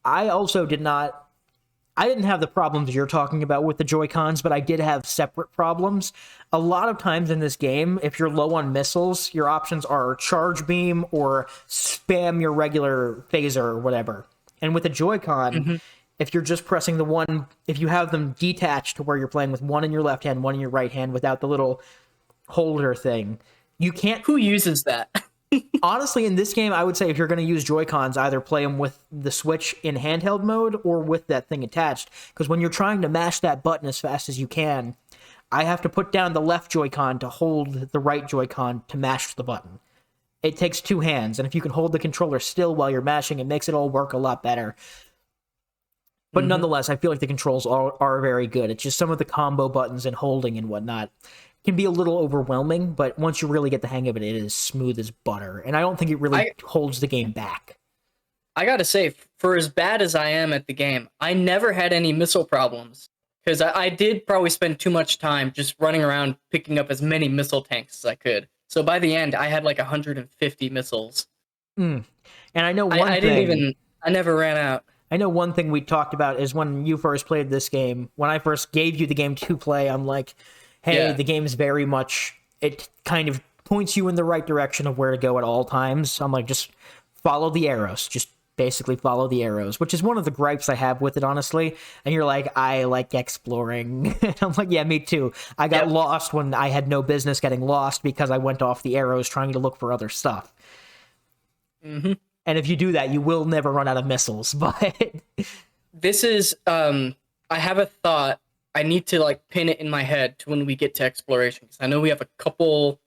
I also didn't have the problems you're talking about with the Joy-Cons, but I did have separate problems. A lot of times in this game, if you're low on missiles, your options are charge beam or spam your regular phaser or whatever. And with a Joy-Con, if you're just pressing the one, if you have them detached to where you're playing with one in your left hand, one in your right hand without the little holder thing, you can't. Who uses that? Honestly, in this game, I would say if you're going to use Joy-Cons, either play them with the Switch in handheld mode or with that thing attached. Because when you're trying to mash that button as fast as you can, I have to put down the left Joy-Con to hold the right Joy-Con to mash the button. It takes two hands, and if you can hold the controller still while you're mashing, it makes it all work a lot better. But nonetheless, I feel like the controls are very good. It's just some of the combo buttons and holding and whatnot can be a little overwhelming, but once you really get the hang of it, it is smooth as butter. And I don't think it really holds the game back. I gotta say, for as bad as I am at the game, I never had any missile problems. Because I did probably spend too much time just running around picking up as many missile tanks as I could. So by the end, I had like 150 missiles. And I know one thing. I never ran out. I know one thing we talked about is when you first played this game, when I first gave you the game to play, I'm like, hey, the game is very much, it kind of points you in the right direction of where to go at all times. I'm like, just follow the arrows. Just basically follow the arrows, which is one of the gripes I have with it, honestly. And you're like, I like exploring. I'm like, yeah, me too. I got lost when I had no business getting lost because I went off the arrows trying to look for other stuff. And if you do that, you will never run out of missiles. But this is, I have a thought. I need to like pin it in my head to when we get to exploration, because I know we have a couple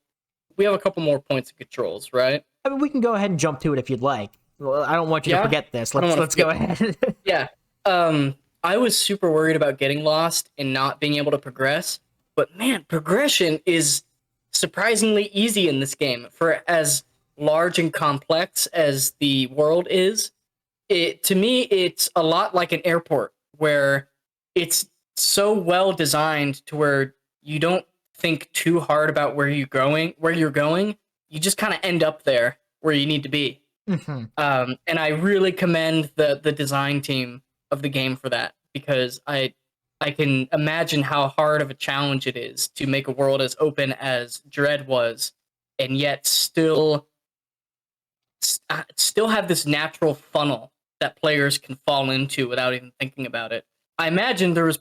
more points of controls, right? I mean, we can go ahead and jump to it if you'd like. Well, I don't want you to forget this. Let's go ahead. Yeah. I was super worried about getting lost and not being able to progress, but man, progression is surprisingly easy in this game for as large and complex as the world is. To me, it's a lot like an airport where it's so well designed to where you don't think too hard about where you're going. You just kind of end up there where you need to be. And I really commend the design team of the game for that, because I can imagine how hard of a challenge it is to make a world as open as Dread was, and yet still have this natural funnel that players can fall into without even thinking about it. I imagine there was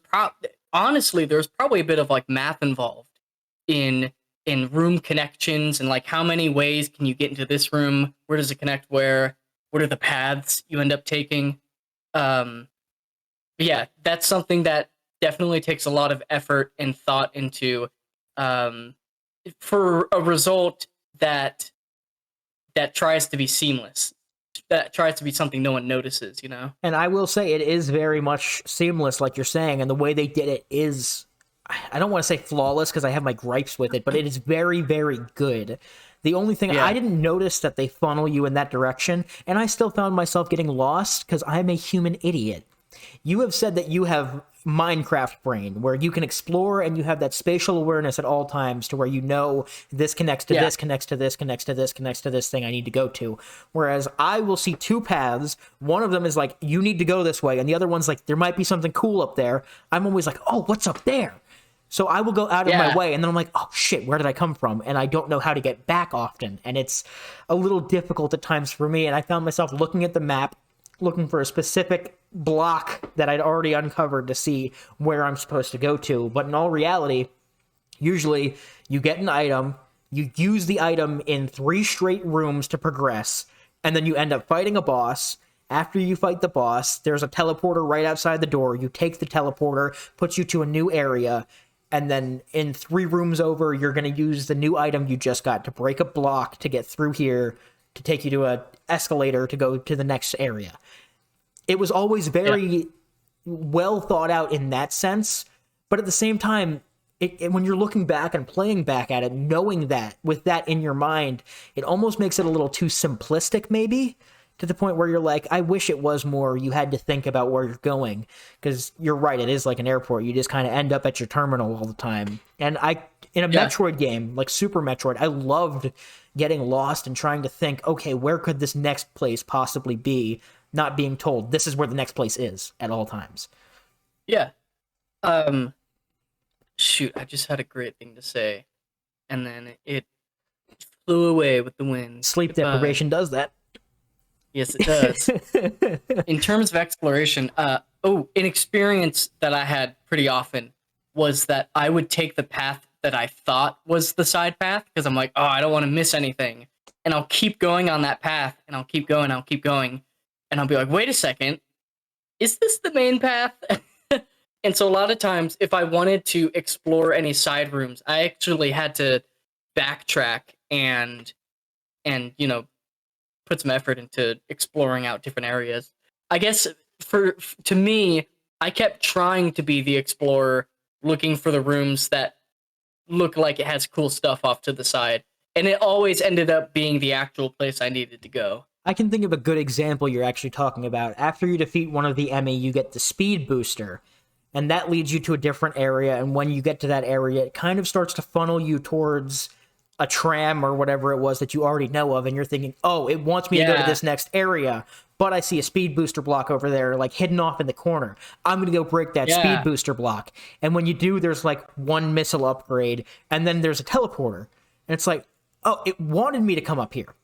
honestly, there's probably a bit of like math involved in room connections and like how many ways can you get into this room? Where does it connect where? What are the paths you end up taking? Um, but yeah, that's something that definitely takes a lot of effort and thought into um, for a result that tries to be seamless, that tries to be something no one notices, you know? And I will say it is very much seamless, like you're saying, and the way they did it is, I don't want to say flawless because I have my gripes with it, but it is very, very good. The only thing, I Yeah. didn't notice that they funnel you in that direction, and I still found myself getting lost because I'm a human idiot. You have said that you have Minecraft brain, where you can explore and you have that spatial awareness at all times to where you know this connects to Yeah. this, connects to this, connects to this, connects to this thing I need to go to. Whereas I will see two paths. One of them is like, you need to go this way, and the other one's like, there might be something cool up there. I'm always like, oh, what's up there? So I will go out of my Yeah. way, and then I'm like, oh shit, where did I come from? And I don't know how to get back often. And it's a little difficult at times for me. And I found myself looking at the map, looking for a specific block that I'd already uncovered to see where I'm supposed to go to. But in all reality, usually you get an item, you use the item in 3 straight rooms to progress, and then you end up fighting a boss. After you fight the boss, there's a teleporter right outside the door. You take the teleporter, puts you to a new area, and then in 3 rooms over, you're going to use the new item you just got to break a block to get through here to take you to a escalator to go to the next area. It was always very well thought out in that sense, but at the same time, when you're looking back and playing back at it, knowing that with that in your mind, it almost makes it a little too simplistic, maybe, to the point where you're like, I wish it was more you had to think about where you're going, because you're right, it is like an airport. You just kind of end up at your terminal all the time. And in a Metroid game like Super Metroid, I loved getting lost and trying to think, okay, where could this next place possibly be, not being told this is where the next place is at all times. Yeah. Shoot, I just had a great thing to say, and then it flew away with the wind. Sleep Goodbye. deprivation does that. Yes, it does. In terms of exploration, an experience that I had pretty often was that I would take the path that I thought was the side path because I'm like, oh, I don't want to miss anything. And I'll keep going on that path, and I'll keep going, and I'll be like, wait a second, is this the main path? And so a lot of times, if I wanted to explore any side rooms, I actually had to backtrack and put some effort into exploring out different areas. I guess to me, I kept trying to be the explorer, looking for the rooms that look like it has cool stuff off to the side, and it always ended up being the actual place I needed to go. I can think of a good example you're actually talking about. After you defeat one of the Emmy, you get the speed booster, and that leads you to a different area, and when you get to that area, it kind of starts to funnel you towards a tram or whatever it was that you already know of, and you're thinking, oh, it wants me to go to this next area, but I see a speed booster block over there, like hidden off in the corner. I'm going to go break that speed booster block. And when you do, there's like 1 missile upgrade, and then there's a teleporter. And it's like, oh, it wanted me to come up here.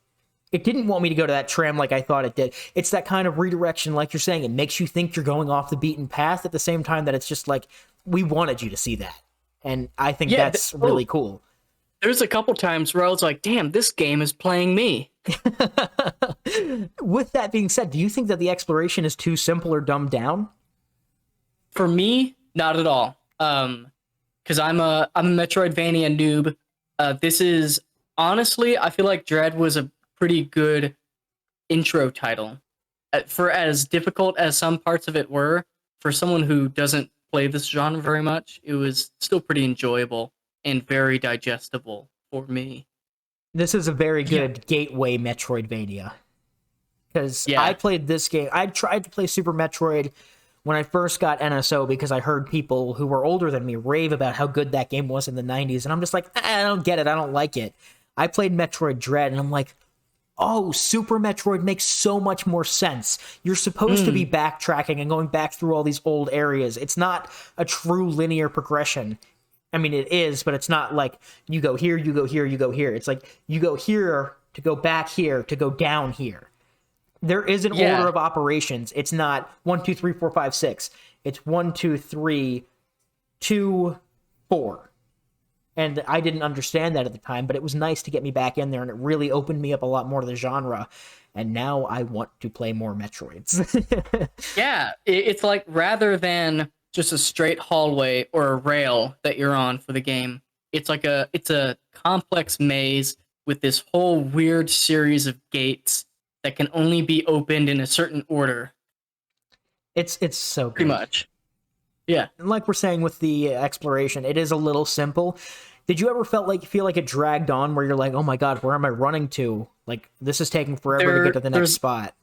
It didn't want me to go to that tram like I thought it did. It's that kind of redirection, like you're saying. It makes you think you're going off the beaten path at the same time that it's just like, we wanted you to see that. And I think that's really cool. There's a couple times where I was like, damn, this game is playing me. With that being said, do you think that the exploration is too simple or dumbed down? For me, not at all. Because I'm a Metroidvania noob. This is, honestly, I feel like Dread was a pretty good intro title. For as difficult as some parts of it were, for someone who doesn't play this genre very much, it was still pretty enjoyable and very digestible for me. This is a very good gateway Metroidvania. Because I played this game. I tried to play Super Metroid when I first got NSO because I heard people who were older than me rave about how good that game was in the 90s. And I'm just like, I don't get it. I don't like it. I played Metroid Dread, and I'm like, oh, Super Metroid makes so much more sense. You're supposed to be backtracking and going back through all these old areas. It's not a true linear progression. I mean, it is, but it's not like you go here, you go here, you go here. It's like you go here to go back here to go down here. There is an order of operations. It's not 1, 2, 3, 4, 5, 6. It's 1, 2, 3, 2, 4. And I didn't understand that at the time, but it was nice to get me back in there, and it really opened me up a lot more to the genre. And now I want to play more Metroids. Yeah, it's like rather than just a straight hallway or a rail that you're on for the game, it's a complex maze with this whole weird series of gates that can only be opened in a certain order. It's so good. Pretty much. Yeah. And like we're saying with the exploration, it is a little simple. Did you ever feel like it dragged on where you're like, oh my god, where am I running to? Like, this is taking forever to get to the next spot.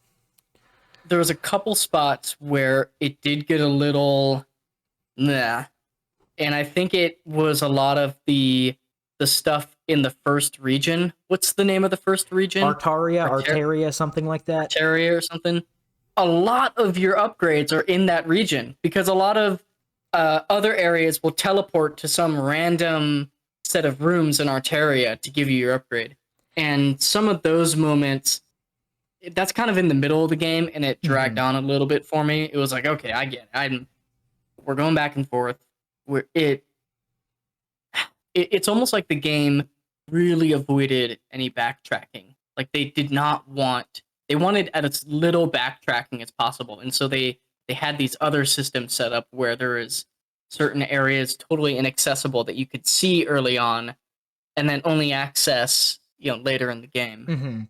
There was a couple spots where it did get a little nah. And I think it was a lot of the stuff in the first region. What's the name of the first region? Artaria, something like that. Artaria or something. A lot of your upgrades are in that region because a lot of other areas will teleport to some random set of rooms in Artaria to give you your upgrade. And some of those moments, that's kind of in the middle of the game, and it dragged on a little bit for me. It was like, okay, I get it. We're going back and forth. It's almost like the game really avoided any backtracking. Like they wanted as little backtracking as possible, and so they had these other systems set up where there is certain areas totally inaccessible that you could see early on, and then only access later in the game. Mm-hmm.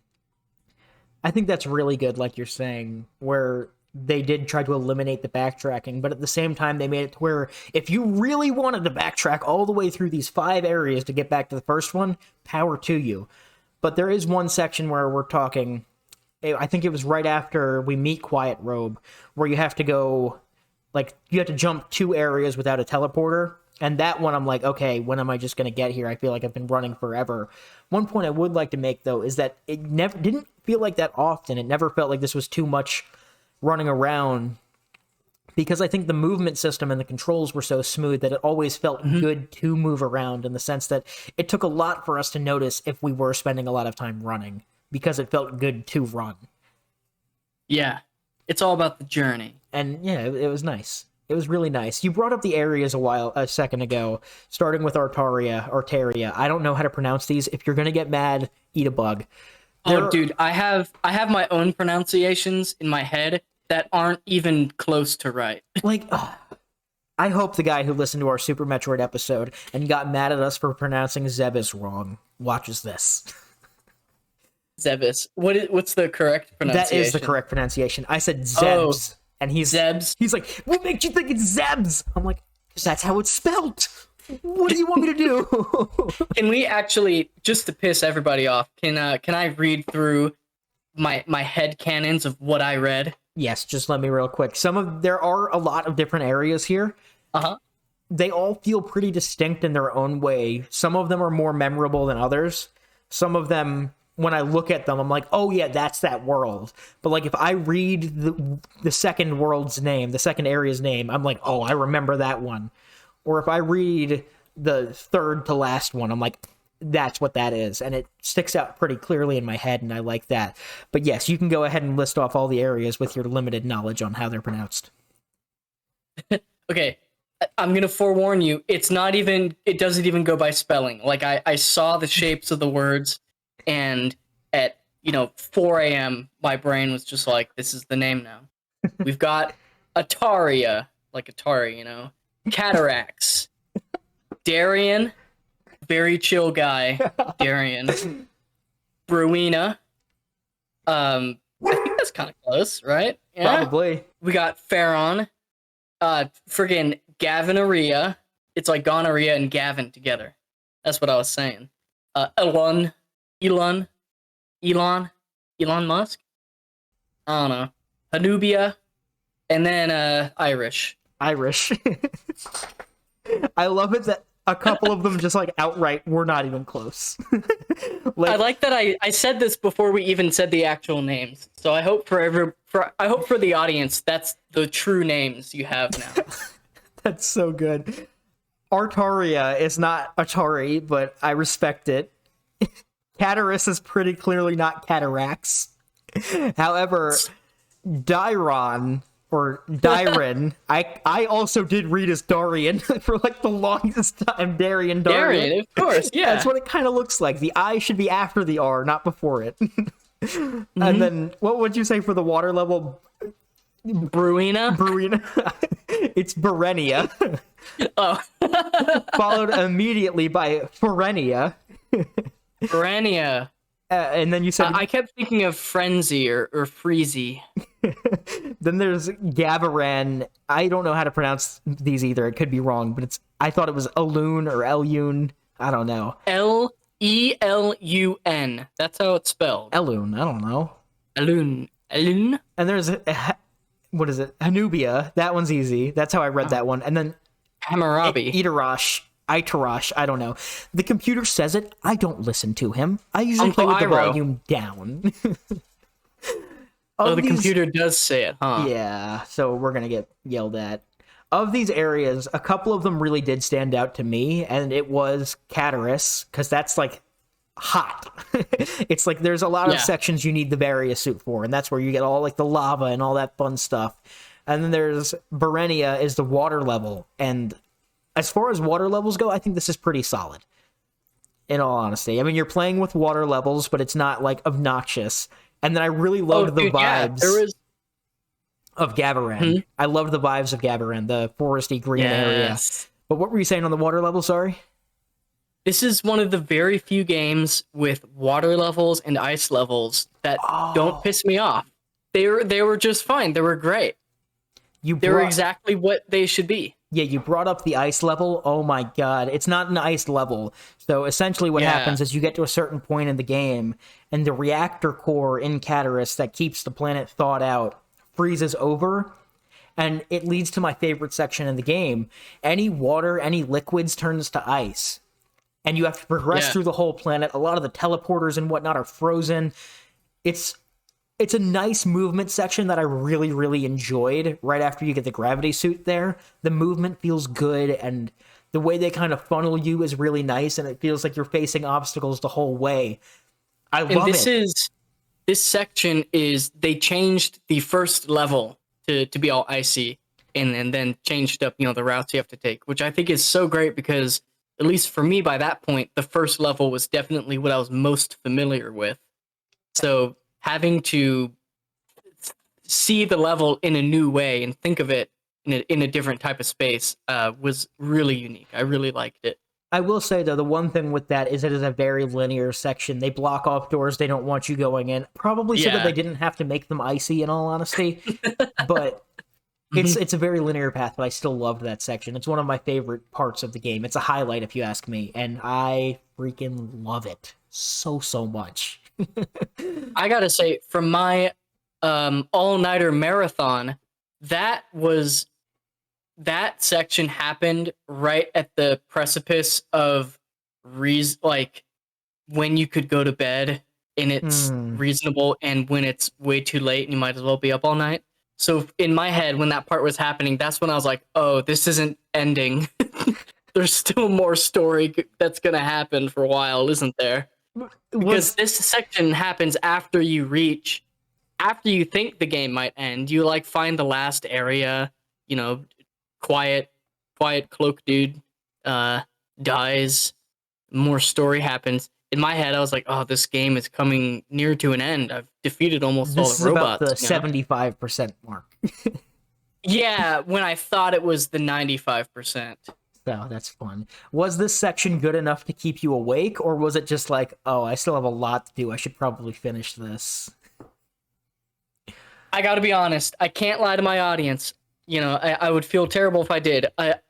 I think that's really good, like you're saying, where they did try to eliminate the backtracking, but at the same time they made it to where if you really wanted to backtrack all the way through these 5 areas to get back to the first one, power to you. But there is one section where we're talking, I think it was right after we meet Quiet Robe, where you have to go, like, you have to jump 2 areas without a teleporter. And that one, I'm like, okay, when am I just going to get here? I feel like I've been running forever. One point I would like to make, though, is that it never didn't feel like that often. It never felt like this was too much running around, because I think the movement system and the controls were so smooth that it always felt good to move around, in the sense that it took a lot for us to notice if we were spending a lot of time running, because it felt good to run. Yeah, it's all about the journey. And yeah, it was nice. It was really nice. You brought up the areas a second ago, starting with Artaria. I don't know how to pronounce these. If you're gonna get mad, eat a bug. Dude, I have my own pronunciations in my head that aren't even close to right. Like, I hope the guy who listened to our Super Metroid episode and got mad at us for pronouncing Zebes wrong watches this. Zebes. What's the correct pronunciation? That is the correct pronunciation. I said Zebs, and he's Zebs. He's like, what makes you think it's Zebs? I'm like, because that's how it's spelled. What do you want me to do? Can we actually, just to piss everybody off, can I read through my head canons of what I read? Yes, just let me real quick. There are a lot of different areas here. They all feel pretty distinct in their own way. Some of them are more memorable than others. Some of them, when I look at them, I'm like, oh yeah, that's that world. But like, if I read the second world's name, the second area's name, I'm like, oh, I remember that one. Or if I read the third to last one, I'm like, that's what that is. And it sticks out pretty clearly in my head, and I like that. But yes, you can go ahead and list off all the areas with your limited knowledge on how they're pronounced. Okay, I'm going to forewarn you, it doesn't even go by spelling. Like, I saw the shapes of the words, and at, 4 a.m., my brain was just like, this is the name now. We've got Ataria, like Atari, Cataracts, Darien, very chill guy, Darien, Bruina, I think that's kind of close, right? Yeah. Probably. We got Pharaon, friggin' Gavinaria. It's like gonorrhea and Gavin together. That's what I was saying. Elon Musk? I don't know. Hanubia, and then Irish. I love it that a couple of them just like outright were not even close. I like that I said this before we even said the actual names. So I hope for the audience that's the true names you have now. That's so good. Artaria is not Atari, but I respect it. Cataris is pretty clearly not Cataracts. However, Dairon or Dairen. I also did read as Darian for like the longest time. Darian. Darian, of course, yeah. That's what it kind of looks like. The I should be after the R, not before it. And then, what would you say for the water level? Bruina? It's Berenia. Oh. Followed immediately by Ferenia. Berenia. And then you said... I kept thinking of Frenzy or Freezy. Then there's Gaviran. I don't know how to pronounce these either. It could be wrong, but I thought it was Elune or Elune. I don't know. Elelun. That's how it's spelled. Elune. I don't know. Elune. And there's... what is it? Hanubia. That one's easy. That's how I read that one. And then... Hammurabi. Itarash. I don't know. The computer says it. I don't listen to him. I usually Uncle play with the Iroh. volume down. The computer does say it, huh? Yeah, so we're going to get yelled at. Of these areas, a couple of them really did stand out to me, and it was Cataris, because that's, like, hot. It's like there's a lot of sections you need the Varia suit for, and that's where you get all, like, the lava and all that fun stuff. And then there's Berenia is the water level, and as far as water levels go, I think this is pretty solid, in all honesty. I mean, you're playing with water levels, but it's not, like, obnoxious. And then I really loved the vibes of Gaviran. I loved the vibes of Gaviran, the foresty green area. But what were you saying on the water level, sorry? This is one of the very few games with water levels and ice levels that don't piss me off. They were just fine. They were great. They were exactly what they should be. Yeah, you brought up the ice level. Oh my god. It's not an ice level. So essentially what happens is you get to a certain point in the game, and the reactor core in Cataris that keeps the planet thawed out freezes over, and it leads to my favorite section in the game. Any water, any liquids turns to ice. And you have to progress through the whole planet. A lot of the teleporters and whatnot are frozen. It's a nice movement section that I really, really enjoyed right after you get the gravity suit there. The movement feels good, and the way they kind of funnel you is really nice, and it feels like you're facing obstacles the whole way. I love it. This section is, they changed the first level to be all icy, and then changed up, the routes you have to take, which I think is so great because, at least for me by that point, the first level was definitely what I was most familiar with. So having to see the level in a new way and think of it in a different type of space was really unique. I really liked it. I will say, though, the one thing with that is it is a very linear section. They block off doors. They don't want you going in. Probably so that they didn't have to make them icy, in all honesty. But it's a very linear path, but I still loved that section. It's one of my favorite parts of the game. It's a highlight, if you ask me, and I freaking love it so much. I gotta say, from my all-nighter marathon, that section happened right at the precipice of when you could go to bed and it's reasonable, and when it's way too late and you might as well be up all night. So in my head, when that part was happening, that's when I was like, oh, this isn't ending. There's still more story that's gonna happen for a while, isn't there? Because this section happens after you think the game might end. You find the last area, quiet cloak dude dies, more story happens. In my head, I was like, oh, this game is coming near to an end. I've defeated almost all the robots. This is about the 75% mark. Yeah, when I thought it was the 95%. So that's fun. Was this section good enough to keep you awake, or was it just like, oh, I still have a lot to do, I should probably finish this? I gotta be honest, I can't lie to my audience. I would feel terrible if I did.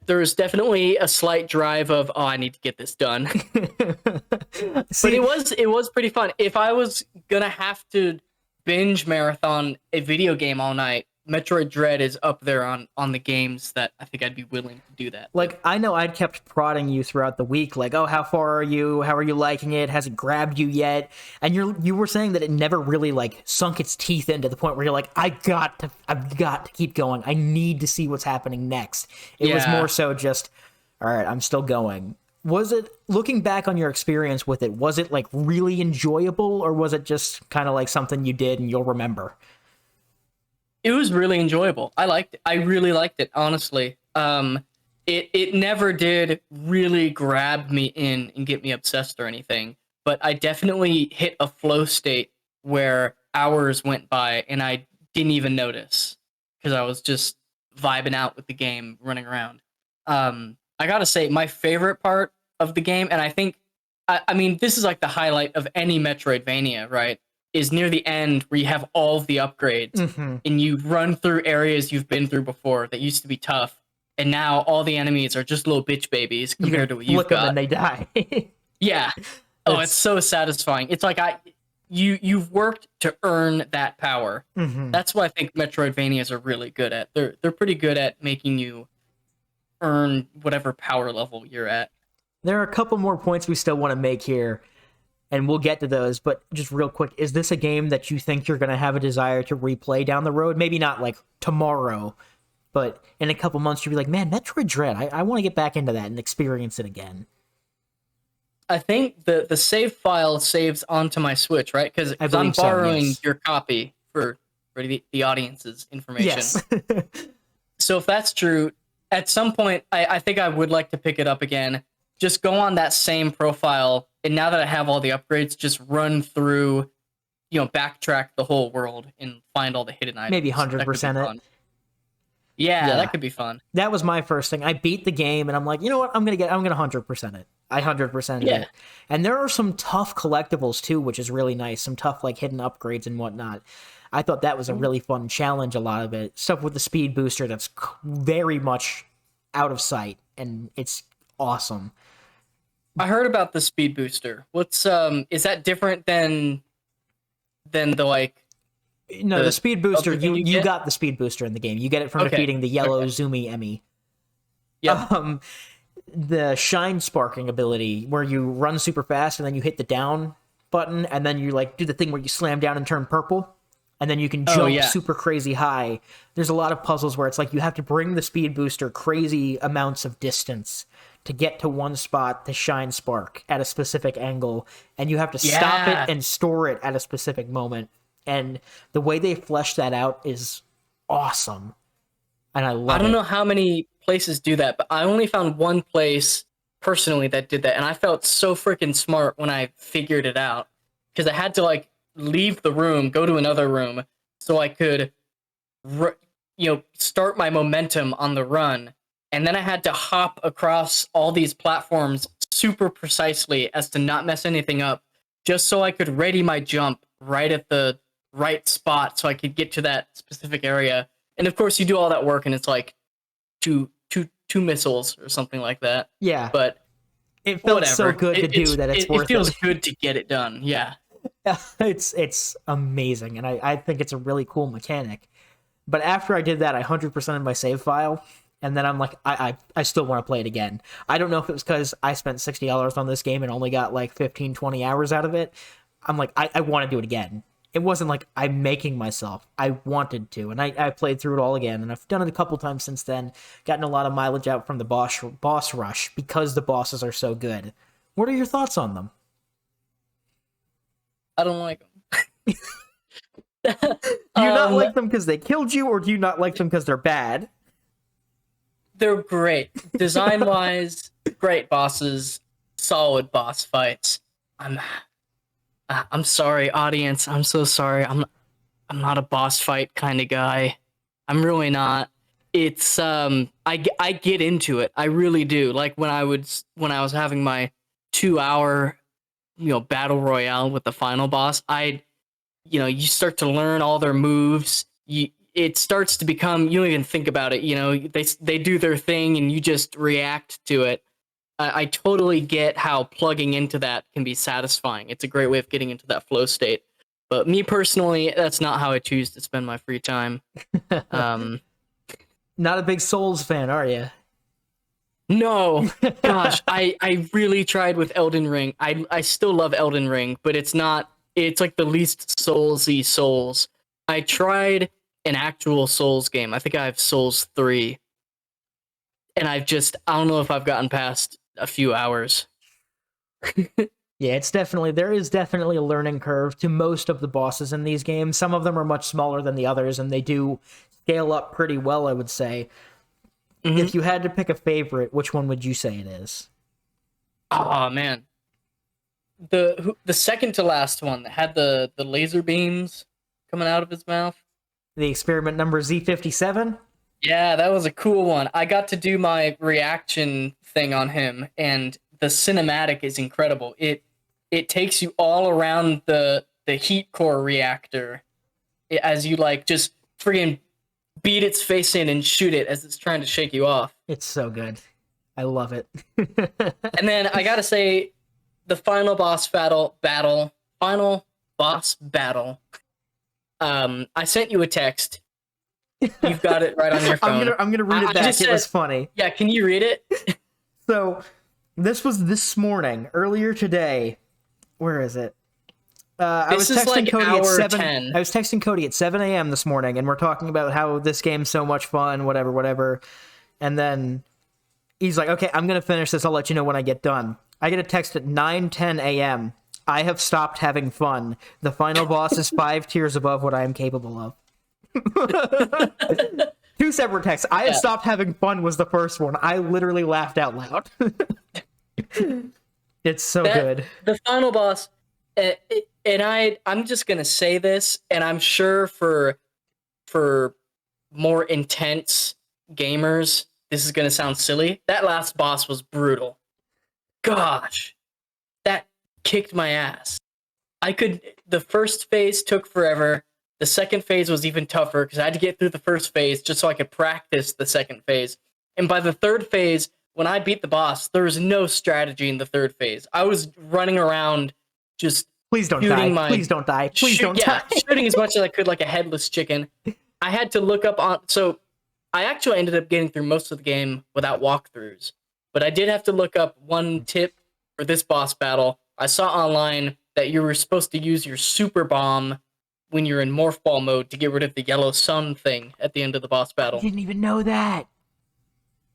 There's definitely a slight drive of, oh, I need to get this done. But it was pretty fun. If I was gonna have to binge marathon a video game all night, Metroid Dread is up there on the games that I think I'd be willing to do that. I know I'd kept prodding you throughout the week, oh, how far are you? How are you liking it? Has it grabbed you yet? And you were saying that it never really sunk its teeth into the point where you're like, I've got to keep going. I need to see what's happening next. It was more so just, all right, I'm still going. Was it, looking back on your experience with it, was it really enjoyable, or was it just kind of something you did and you'll remember? It was really enjoyable. I liked it. I really liked it, honestly. It never did really grab me in and get me obsessed or anything, but I definitely hit a flow state where hours went by and I didn't even notice because I was just vibing out with the game, running around. I gotta say, my favorite part of the game, and I mean, this is like the highlight of any Metroidvania, right? Is near the end where you have all of the upgrades Hmm. and you run through areas you've been through before that used to be tough, and now all the enemies are just little bitch babies You can compared to what you've flick them got. and they die. Yeah. Oh, it's It's so satisfying. It's like you've worked to earn that power. mhm. That's what I think Metroidvanias are really good at. They're pretty good at making you earn whatever power level you're at. There are a couple more points we still want to make here, and we'll get to those. But just real quick, is this a game that you think you're going to have a desire to replay down the road? Maybe not like tomorrow, but in a couple months, you'll be like, man, Metroid Dread, I want to get back into that and experience it again. I think the save file saves onto my Switch, right? Because I I'm believe so, borrowing yes. your copy for the audience's information. Yes. So if that's true, at some point, I think I would like to pick it up again. Just go on that same profile, and now that I have all the upgrades, just run through, backtrack the whole world and find all the hidden Maybe items. That could be 100% it. fun. Yeah, Yeah. that could be fun. That was my first thing. I beat the game and I'm like, you know what? I'm gonna 100% it. I 100%ed Yeah. it. And there are some tough collectibles too, which is really nice. Some tough like hidden upgrades and whatnot. I thought that was a really fun challenge. A lot of it stuff with the speed booster that's very much out of sight, and it's awesome. I heard about the speed booster. What's is that different than the like No, the the speed booster. other thing you You get? got the speed booster in the game. You get it from Okay. defeating the yellow Okay. Zoomy Emmy. Yep. Um, the shine sparking ability where you run super fast and then you hit the down button and then you like do the thing where you slam down and turn purple and then you can Oh jump yeah. super crazy high. There's a lot of puzzles where it's like you have to bring the speed booster crazy amounts of distance to get to one spot to shine spark at a specific angle, and you have to stop it Yeah. and store it at a specific moment. And the way they flesh that out is awesome, and I I love don't it. know how many places do that, but I only found one place personally that did that, and I felt so freaking smart when I figured it out because I had to like leave the room, go to another room, so I could, start my momentum on the run, and then I had to hop across all these platforms super precisely as to not mess anything up, just so I could ready my jump right at the right spot, so I could get to that specific area. And of course, you do all that work, and it's like two missiles or something like that. Yeah, But it felt so whatever, good to do that it's it worth feels it. good to get it done. Yeah, It's amazing, and I think it's a really cool mechanic. But after I did that, I 100%ed my save file, and then I'm like, I still want to play it again. I don't know if it was because I spent $60 on this game and only got like 15, 20 hours out of it. I'm like, I want to do it again. It wasn't like I'm making myself. I wanted to, and I played through it all again, and I've done it a couple times since then. Gotten a lot of mileage out from the boss rush because the bosses are so good. What are your thoughts on them? I don't like them. Do you not like them because they killed you, or do you not like them because they're bad? They're great design wise, great bosses, solid boss fights. I'm I'm sorry, audience. I'm so sorry. I'm not a boss fight kind of guy. I'm really not. It's I get into it. I really do. Like when I was having my 2 hour battle royale with the final boss, you start to learn all their moves. It starts to become, you don't even think about it. They do their thing and you just react to it. I totally get how plugging into that can be satisfying. It's a great way of getting into that flow state. But me personally, that's not how I choose to spend my free time. Um, Not a big Souls fan, are you? no, gosh, I really tried with Elden Ring. I still love Elden Ring, but it's not. It's like the least Soulsy Souls. I tried an actual Souls game. I think I have Souls 3, and I don't know if I've gotten past a few hours. Yeah, there is definitely a learning curve to most of the bosses in these games. Some of them are much smaller than the others, and they do scale up pretty well, I would say. Hmm. If you had to pick a favorite, which one would you say it is? Oh man, the second to last one that had the laser beams coming out of his mouth. The experiment number Z57? Yeah, that was a cool one. I got to do my reaction thing on him, and the cinematic is incredible. It takes you all around the heat core reactor as you like just freaking beat its face in and shoot it as it's trying to shake you off. It's so good. I love it. And then I gotta say, the final boss final boss battle. I sent you a text. You've got it right on your phone. I'm gonna read it back. It was funny. Yeah, can you read it? So this was this morning, earlier today. Where is it? I was texting Cody at 7. 10. I was texting Cody at 7 a.m. this morning, and we're talking about how this game's so much fun, whatever, whatever. And then he's like, "Okay, I'm gonna finish this. I'll let you know when I get done." I get a text at 9:10 a.m. I have stopped having fun. The final boss is 5 tiers above what I am capable of. Two separate texts. I have stopped having fun was the first one. I literally laughed out loud. It's so good. The final boss, and I'm just gonna say this, and I'm sure for more intense gamers, this is gonna sound silly. That last boss was brutal. Gosh, that kicked my ass. The first phase took forever. The second phase was even tougher because I had to get through the first phase just so I could practice the second phase. And by the third phase, when I beat the boss, there was no strategy in the third phase. I was running around just please don't die. Please don't die. Please don't die. Shooting as much as I could like a headless chicken. I had to look up on... So I actually ended up getting through most of the game without walkthroughs. But I did have to look up one tip for this boss battle. I saw online that you were supposed to use your super bomb when you're in morph ball mode to get rid of the yellow sun thing at the end of the boss battle. I didn't even know that.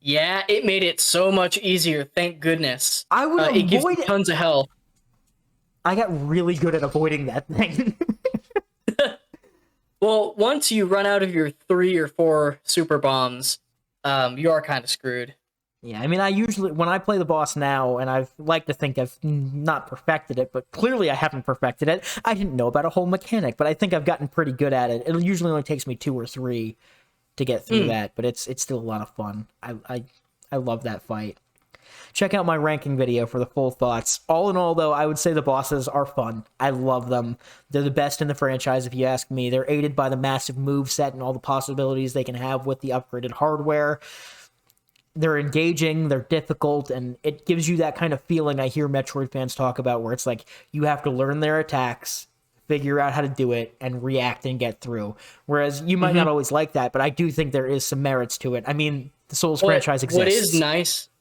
Yeah, it made it so much easier. Thank goodness. I would avoid it gives you tons of health. I got really good at avoiding that thing. Well, once you run out of your 3 or 4 super bombs, you are kind of screwed. Yeah, I mean, I usually, when I play the boss now, and I've like to think I've not perfected it, but clearly I haven't perfected it. I didn't know about a whole mechanic, but I think I've gotten pretty good at it. It usually only takes me 2 or 3 to get through that, but it's still a lot of fun. I love that fight. Check out my ranking video for the full thoughts. All in all, though, I would say the bosses are fun. I love them. They're the best in the franchise, if you ask me. They're aided by the massive moveset and all the possibilities they can have with the upgraded hardware. They're engaging, they're difficult, and it gives you that kind of feeling I hear Metroid fans talk about where it's like you have to learn their attacks, figure out how to do it, and react and get through. Whereas you might not always like that, but I do think there is some merits to it. I mean, the Souls franchise exists.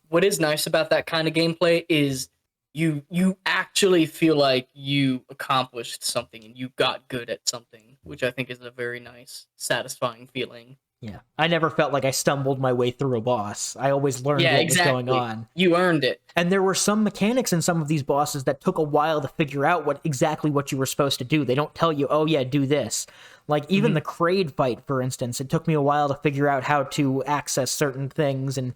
What is nice about that kind of gameplay is you actually feel like you accomplished something and you got good at something, which I think is a very nice, satisfying feeling. Yeah, I never felt like I stumbled my way through a boss. I always learned what was going on. You earned it. And there were some mechanics in some of these bosses that took a while to figure out exactly what you were supposed to do. They don't tell you, oh yeah, do this. Like even the Kraid fight, for instance, it took me a while to figure out how to access certain things and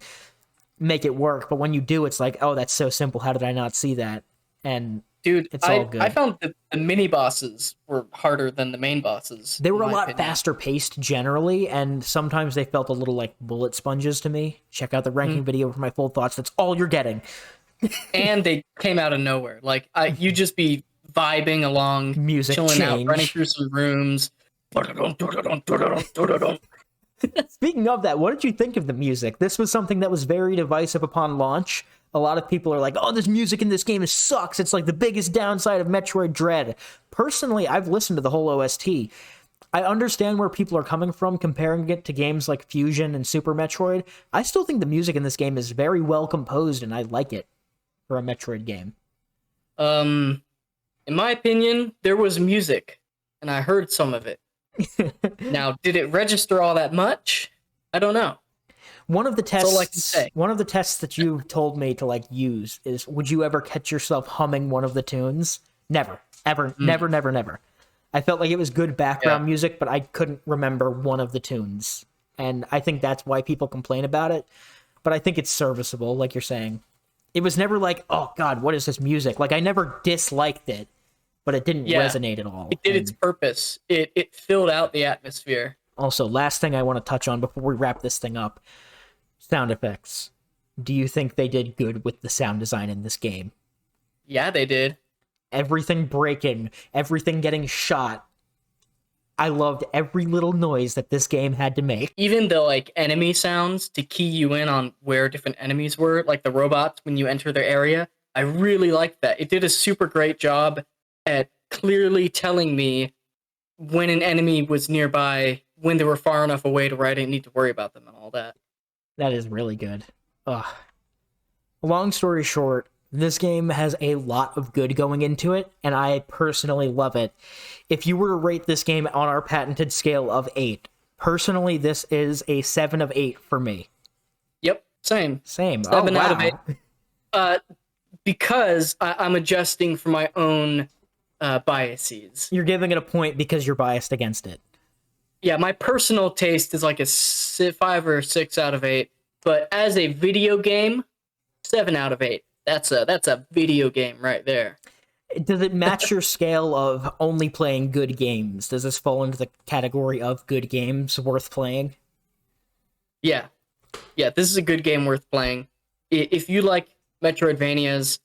make it work. But when you do, it's like, oh, that's so simple. How did I not see that? And dude, it's all good. I found the mini bosses were harder than the main bosses. They were a lot faster paced generally, and sometimes they felt a little like bullet sponges to me. Check out the ranking video for my full thoughts. That's all you're getting. And they came out of nowhere. Like you just be vibing along, music chilling change. out, running through some rooms. Speaking of that, what did you think of the music? This was something that was very divisive upon launch. A lot of people are like, oh, this music in this game sucks. It's like the biggest downside of Metroid Dread. Personally, I've listened to the whole OST. I understand where people are coming from comparing it to games like Fusion and Super Metroid. I still think the music in this game is very well composed, and I like it for a Metroid game. In my opinion, there was music, and I heard some of it. Now, did it register all that much? I don't know. One of the tests, all I can say. one of the tests that you told me to like use is, would you ever catch yourself humming one of the tunes? Never, ever, never, never, never. I felt like it was good background music, but I couldn't remember one of the tunes. And I think that's why people complain about it. But I think it's serviceable, like you're saying. It was never like, oh God, what is this music? Like, I never disliked it, but it didn't resonate at all. It did its purpose. It filled out the atmosphere. Also, last thing I want to touch on before we wrap this thing up, sound effects. Do you think they did good with the sound design in this game? Yeah, they did. Everything breaking, everything getting shot. I loved every little noise that this game had to make. Even the like enemy sounds to key you in on where different enemies were, like the robots when you enter their area. I really liked that. It did a super great job at clearly telling me when an enemy was nearby, when they were far enough away to where I didn't need to worry about them and all that. That is really good. Ugh. Long story short, this game has a lot of good going into it, and I personally love it. If you were to rate this game on our patented scale of 8, personally, this is a 7 of 8 for me. Yep, same. 7 out of 8. Because I'm adjusting for my own biases. You're giving it a point because you're biased against it. Yeah, my personal taste is like a 5 or 6 out of 8, but as a video game, 7 out of 8. That's a video game right there. Does it match your scale of only playing good games? Does this fall into the category of good games worth playing? Yeah, this is a good game worth playing. If you like Metroidvanias,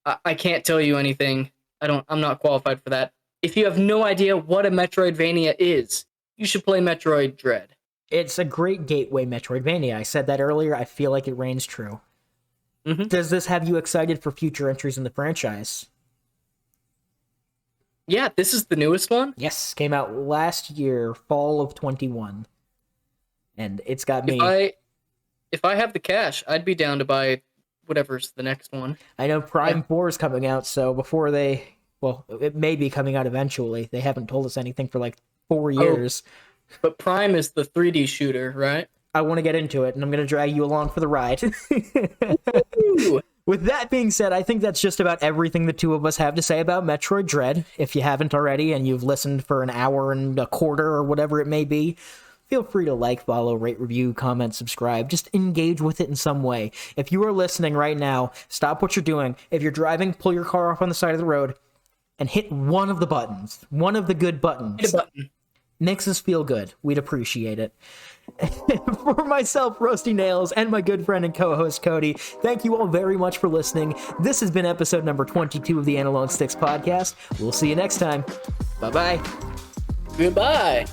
I can't tell you anything. I'm not qualified for that. If you have no idea what a Metroidvania is, you should play Metroid Dread. It's a great gateway Metroidvania. I said that earlier. I feel like it reigns true. Mm-hmm. Does this have you excited for future entries in the franchise? Yeah, this is the newest one. Yes, came out last year, fall of 21. And it's got me... If I have the cash, I'd be down to buy whatever's the next one. I know Prime 4 is coming out, so before they... Well, it may be coming out eventually. They haven't told us anything for like 4 years. But Prime is the 3D shooter, right? I want to get into it, and I'm going to drag you along for the ride. With that being said, I think that's just about everything the two of us have to say about Metroid Dread. If you haven't already, and you've listened for an hour and a quarter or whatever it may be, feel free to like, follow, rate, review, comment, subscribe. Just engage with it in some way. If you are listening right now, stop what you're doing. If you're driving, pull your car off on the side of the road and hit one of the buttons. One of the good buttons. Hit a button. Makes us feel good. We'd appreciate it. For myself, Rusty Nails, and my good friend and co-host Cody, thank you all very much for listening. This has been episode number 22 of the Analog Sticks podcast. We'll see you next time. Bye-bye. Goodbye.